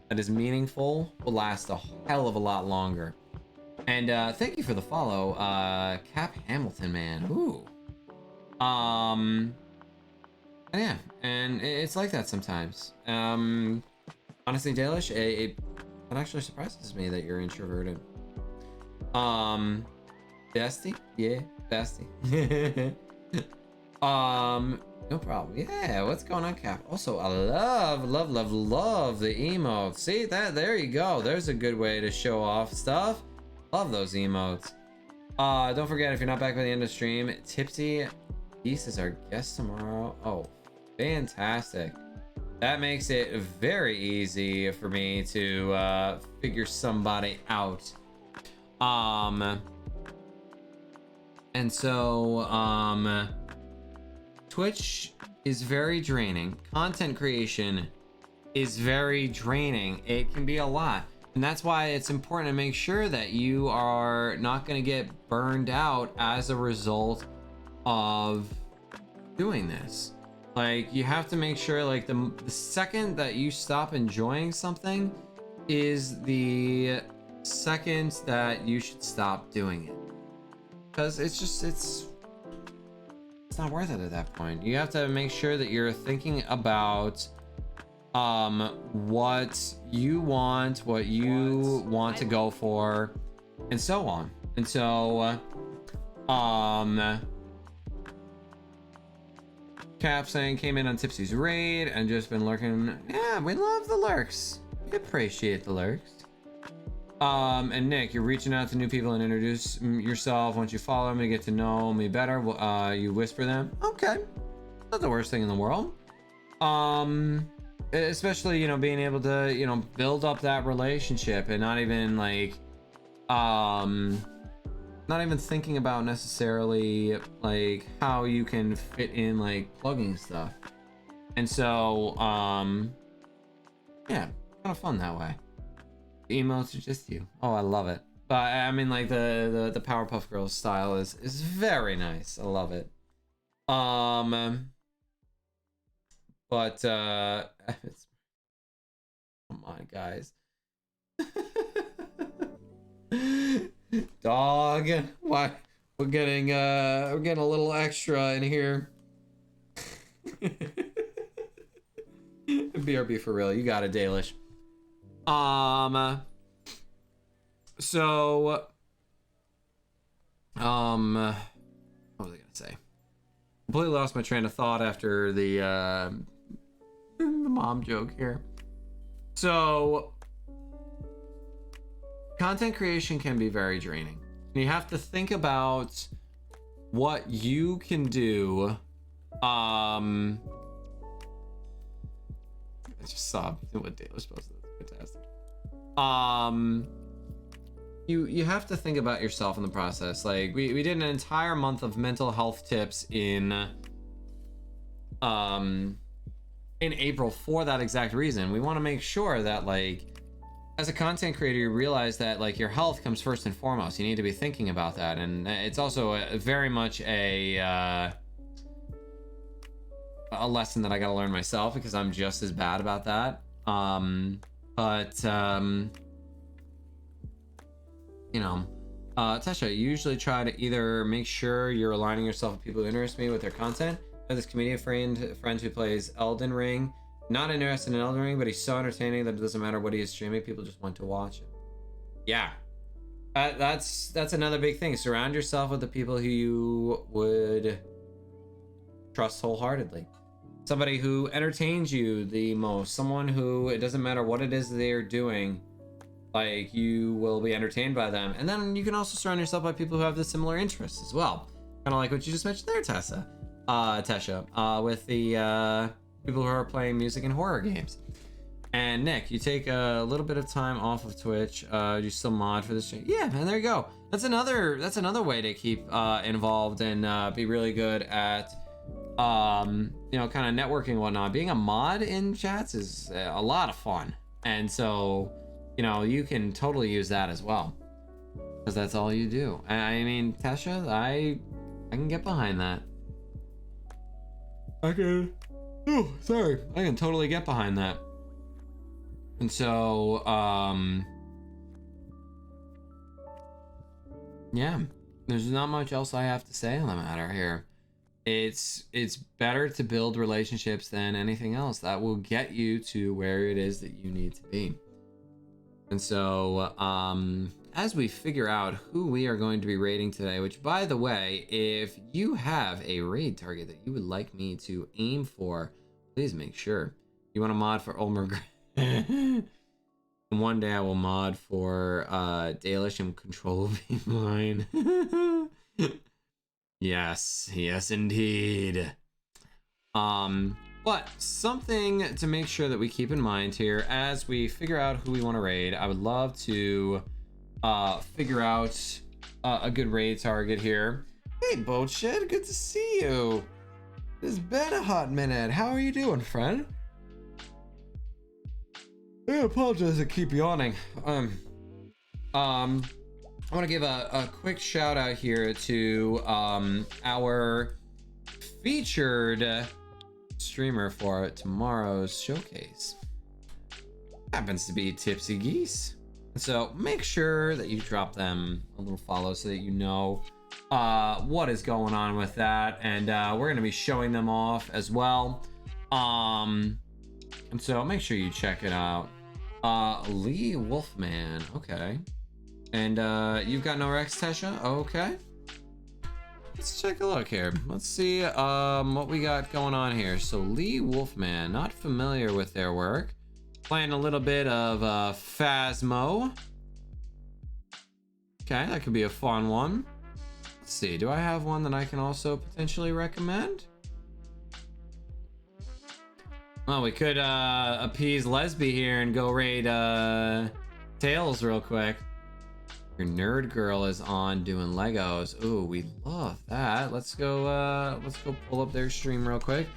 that is meaningful will last a hell of a lot longer. And thank you for the follow, Cap Hamilton, man. Ooh. And yeah, and it's like that sometimes. Honestly, Dalish, it actually surprises me that you're introverted. Bestie? Yeah, bestie. No problem. Yeah, what's going on, Cap? Also, I love the emotes. See that? There you go. There's a good way to show off stuff. Love those emotes. Don't forget, if you're not back by the end of the stream, Tipsy East is our guest tomorrow. Oh, fantastic. That makes it very easy for me to figure somebody out. And so Twitch is very draining. Content creation is very draining. It can be a lot. And that's why it's important to make sure that you are not going to get burned out as a result of doing this. Like, you have to make sure, like, the second that you stop enjoying something is the second that you should stop doing it. Because it's not worth it at that point. You have to make sure that you're thinking about what you want, what you want to go for, and so on. And so Cap saying came in on Tipsy's raid and just been lurking. Yeah, we love the lurks. We appreciate the lurks. And Nick, you're reaching out to new people and introduce yourself. Once you follow me, get to know me better, you whisper them. Okay, not the worst thing in the world. Especially, you know, being able to, you know, build up that relationship and not even, like, not even thinking about necessarily, like, how you can fit in, like, plugging stuff. And so yeah, kind of fun that way. The emotes are just you. Oh, I love it. But I mean, like, the Powerpuff Girls style is very nice. I love it. But it's, come on, guys. Dog, why we're getting a little extra in here. BRB for real. You got it, Dalish. So what was I gonna say? Completely lost my train of thought after the mom joke here. So content creation can be very draining. You have to think about what you can do. I just saw what Dale was posted. That's fantastic. You have to think about yourself in the process. Like we did an entire month of mental health tips in April for that exact reason. We want to make sure that, like, as a content creator, you realize that, like, your health comes first and foremost. You need to be thinking about that, and it's also very much a lesson that I got to learn myself, because I'm just as bad about that. You know, Tesha, you usually try to either make sure you're aligning yourself with people who interest me with their content. I have this comedian friend who plays Elden Ring. Not interested in Elden Ring, but he's so entertaining that it doesn't matter what he is streaming. People just want to watch it. Yeah, that's another big thing. Surround yourself with the people who you would trust wholeheartedly. Somebody who entertains you the most. Someone who, it doesn't matter what it is they're doing, like, you will be entertained by them. And then you can also surround yourself by people who have the similar interests as well. Kind of like what you just mentioned there, Tesha, with the people who are playing music and horror games. And Nick, you take a little bit of time off of Twitch. You still mod for this stream? Yeah, man, there you go. That's another way to keep involved and be really good at you know, kind of networking and whatnot. Being a mod in chats is a lot of fun, and so, you know, you can totally use that as well, because that's all you do. I mean, Tasha, I can get behind that. I can totally get behind that. And so yeah, there's not much else I have to say on the matter here. It's better to build relationships than anything else. That will get you to where it is that you need to be. And so as we figure out who we are going to be raiding today, which, by the way, if you have a raid target that you would like me to aim for, please make sure. You want to mod for Ulmer. One day I will mod for Dalish, and control will be mine. Yes indeed. But something to make sure that we keep in mind here as we figure out who we want to raid. I would love to figure out a good raid target here. Hey, Boatshed, good to see you. It's been a hot minute. How are you doing, friend? I apologize to keep yawning. I want to give a quick shout out here to our featured streamer for tomorrow's showcase. Happens to be Tipsy Geese. So make sure that you drop them a little follow so that you know what is going on with that, and we're going to be showing them off as well. And so make sure you check it out. Lee Wolfman, okay. And you've got no Rex, Tesha? Okay. Let's take a look here. Let's see what we got going on here. So Lee Wolfman, not familiar with their work. Playing a little bit of Phasmo. Okay, that could be a fun one. Let's see, do I have one that I can also potentially recommend? Well, we could appease Lesby here and go raid Tails real quick. Your nerd girl is on doing Legos. Ooh, we love that. Let's go pull up their stream real quick.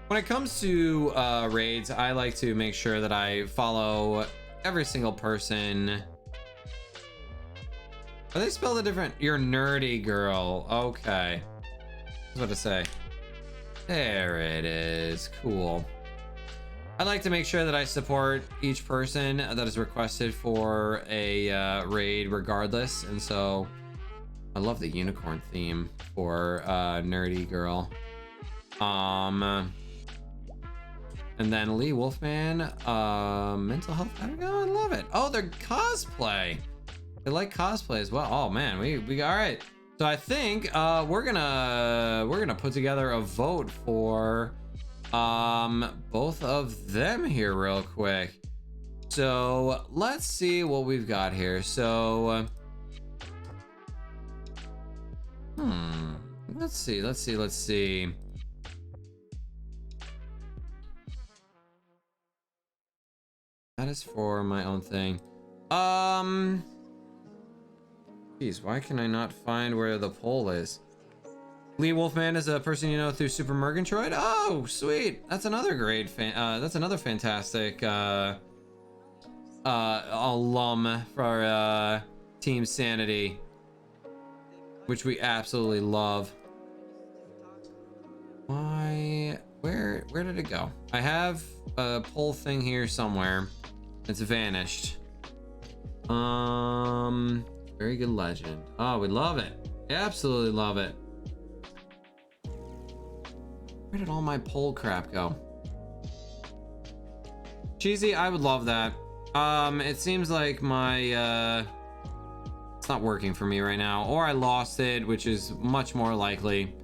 When it comes to raids, I like to make sure that I follow every single person. Are they spelled a different? Your nerdy girl. Okay. I was about to say. There it is. Cool. I like to make sure that I support each person that is requested for a raid regardless. And so I love the unicorn theme for nerdy girl. And then Lee Wolfman, mental health. I don't know. I love it. Oh, they're cosplay. They like cosplay as well. Oh man, we all right. So I think we're gonna put together a vote for both of them here real quick. So let's see what we've got here. So let's see. That is for my own thing. Geez, why can I not find where the poll is? Lee Wolfman is a person you know through Super Murgatroyd. Oh, sweet. That's another great that's another fantastic alum for Team Sanity, which we absolutely love. Why? Where did it go? I have a poll thing here somewhere. It's vanished. Very good legend. Oh, we love it. Absolutely love it. Where did all my poll crap go? Cheesy, I would love that. It seems like my it's not working for me right now, or I lost it, which is much more likely.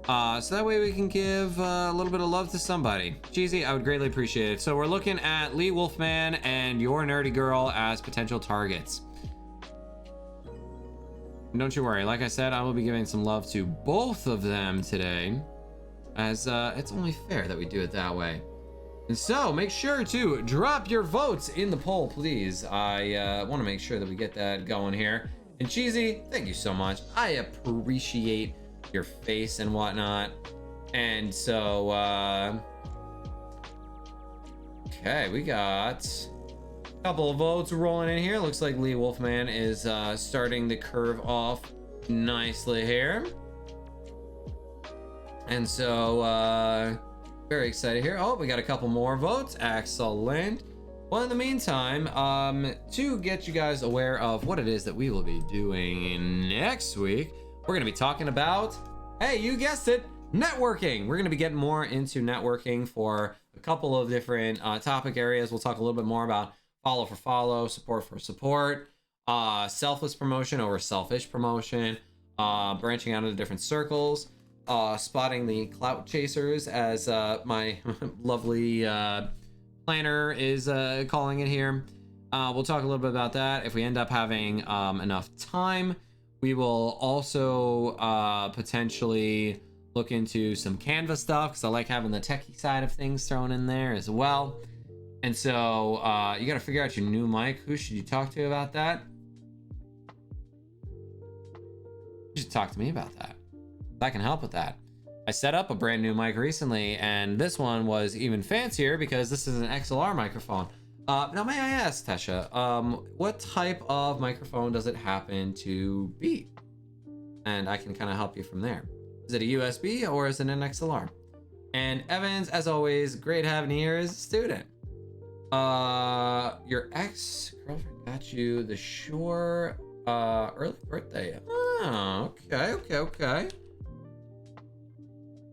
So that way we can give a little bit of love to somebody. Cheesy, I would greatly appreciate it. So we're looking at Lee Wolfman and Your Nerdy Girl as potential targets. Don't you worry, like I said, I will be giving some love to both of them today, as it's only fair that we do it that way. And so make sure to drop your votes in the poll, please. I want to make sure that we get that going here. And Cheesy, thank you so much. I appreciate your face and whatnot. And so okay, we got a couple of votes rolling in here. Looks like Lee Wolfman is starting the curve off nicely here. And so very excited here. Oh, we got a couple more votes. Excellent. Well, in the meantime, to get you guys aware of what it is that we will be doing next week, we're going to be talking about, hey, you guessed it, networking. We're going to be getting more into networking for a couple of different topic areas. We'll talk a little bit more about follow for follow, support for support, selfless promotion over selfish promotion, branching out into different circles, spotting the clout chasers, as my lovely planner is calling it here. We'll talk a little bit about that. If we end up having enough time, we will also potentially look into some Canva stuff, because I like having the techie side of things thrown in there as well. And so you got to figure out your new mic. Who should you talk to about that? You should talk to me about that. I can help with that. I set up a brand new mic recently, and this one was even fancier because this is an XLR microphone. Now, may I ask, Tesha, what type of microphone does it happen to be? And I can kind of help you from there. Is it a USB or is it an XLR? And Evans, as always, great having you here as a student. Your ex-girlfriend got you the Shure early birthday. Oh, okay.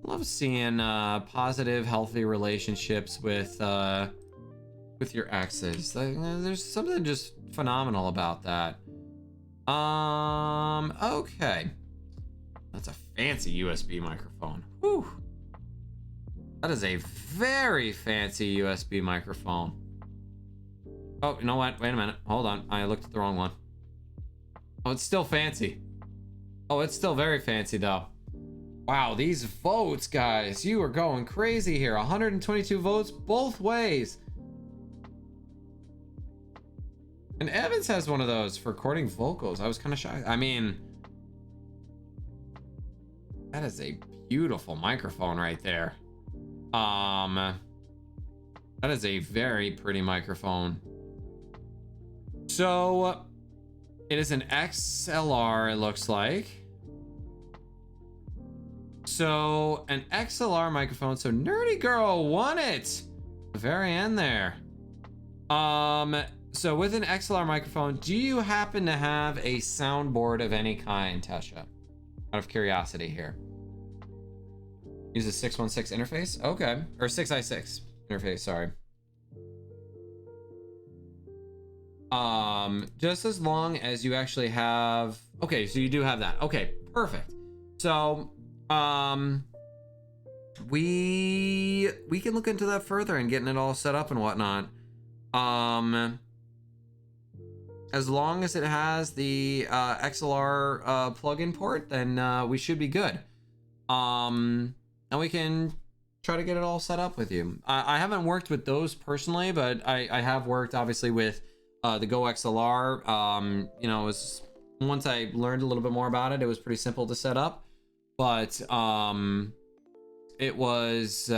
Love seeing positive, healthy relationships with your exes. There's something just phenomenal about that. Okay. That's a fancy USB microphone. Whew. That is a very fancy USB microphone. Oh, you know what? Wait a minute. Hold on. I looked at the wrong one. Oh, it's still fancy. Oh, it's still very fancy though. Wow, these votes, guys. You are going crazy here. 122 votes both ways. And Evans has one of those for recording vocals. I was kind of shocked. I mean, that is a beautiful microphone right there. That is a very pretty microphone. So it is an XLR, it looks like. So an XLR microphone. So Nerdy Girl won it. The very end there. So with an XLR microphone, do you happen to have a soundboard of any kind, Tasha? Out of curiosity here. Use a 616 interface? Okay. Or 6i6. interface, sorry. Just as long as you actually have, okay, so you do have that. Okay, perfect. So, we can look into that further and getting it all set up and whatnot. As long as it has the XLR plug-in port, then we should be good. And we can try to get it all set up with you. I haven't worked with those personally, but I have worked obviously with the Go XLR. You know, it was, once I learned a little bit more about it, it was pretty simple to set up. But it was, you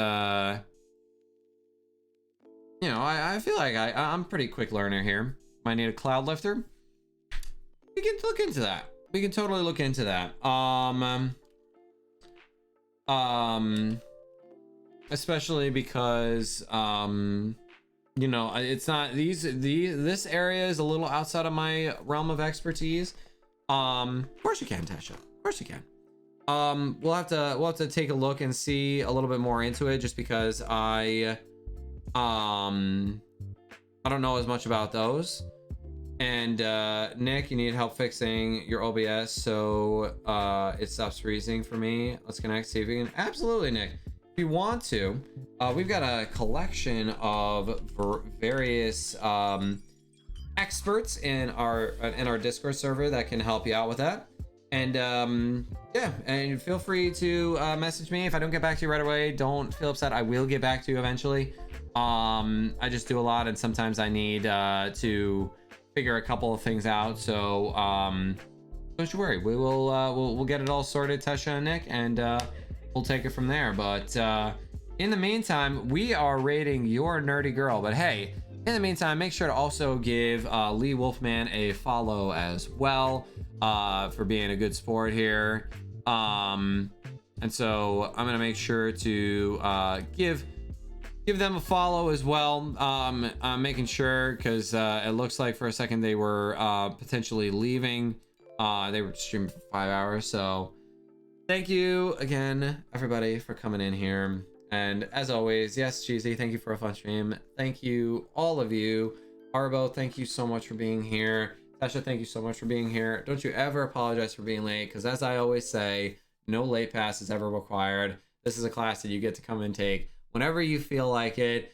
know, I feel like I'm a pretty quick learner here. Might need a cloud lifter. We can look into that. We can totally look into that. Especially because you know, it's not this area is a little outside of my realm of expertise. Of course you can, Tasha. Of course you can. We'll have to take a look and see a little bit more into it, just because I don't know as much about those. And Nick, you need help fixing your OBS so it stops freezing for me. Let's connect, see if we can. Absolutely, Nick. If you want to, we've got a collection of various experts in our Discord server that can help you out with that. And yeah, and feel free to message me. If I don't get back to you right away, don't feel upset. I will get back to you eventually. I just do a lot, and sometimes I need to figure a couple of things out. So don't you worry. We'll get it all sorted, Tesha and Nick, and we'll take it from there. But in the meantime, we are rating your nerdy girl. But hey, in the meantime, make sure to also give Lee Wolfman a follow as well, for being a good sport here. And so I'm gonna make sure to give them a follow as well. I'm making sure, because it looks like for a second they were potentially leaving. They were streaming for 5 hours. So thank you again, everybody, for coming in here. And as always, yes, Cheesy, thank you for a fun stream. Thank you, all of you. Arbo, thank you so much for being here. Tasha, thank you so much for being here. Don't you ever apologize for being late, because as I always say, no late pass is ever required. This is a class that you get to come and take whenever you feel like it,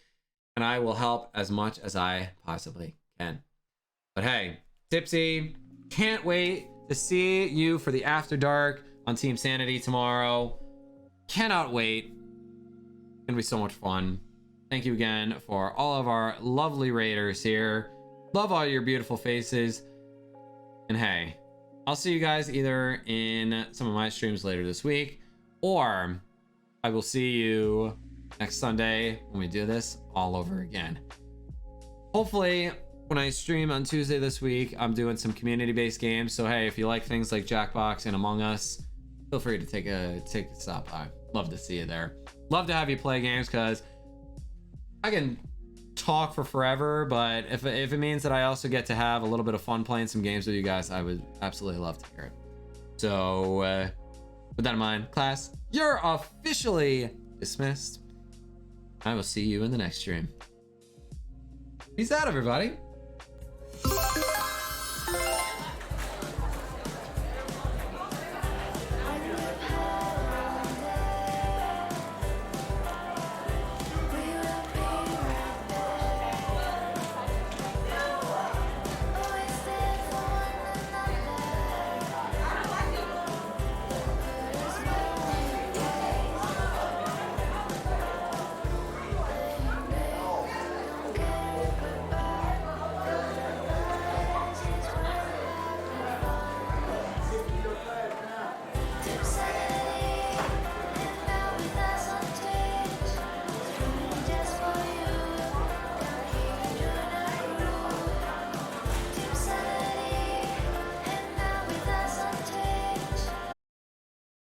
and I will help as much as I possibly can. But hey, Tipsy, can't wait to see you for the After Dark on Team Sanity tomorrow. Cannot wait. It's gonna be so much fun. Thank you again for all of our lovely raiders here. Love all your beautiful faces. And hey, I'll see you guys either in some of my streams later this week, or I will see you next Sunday when we do this all over again. Hopefully, when I stream on Tuesday this week, I'm doing some community-based games. So hey, if you like things like Jackbox and Among Us, feel free to take a stop by. Love to see you there. Love to have you play games, because I can talk for forever, but if it means that I also get to have a little bit of fun playing some games with you guys, I would absolutely love to hear it. So with that in mind, class, you're officially dismissed. I will see you in the next stream. Peace out, everybody.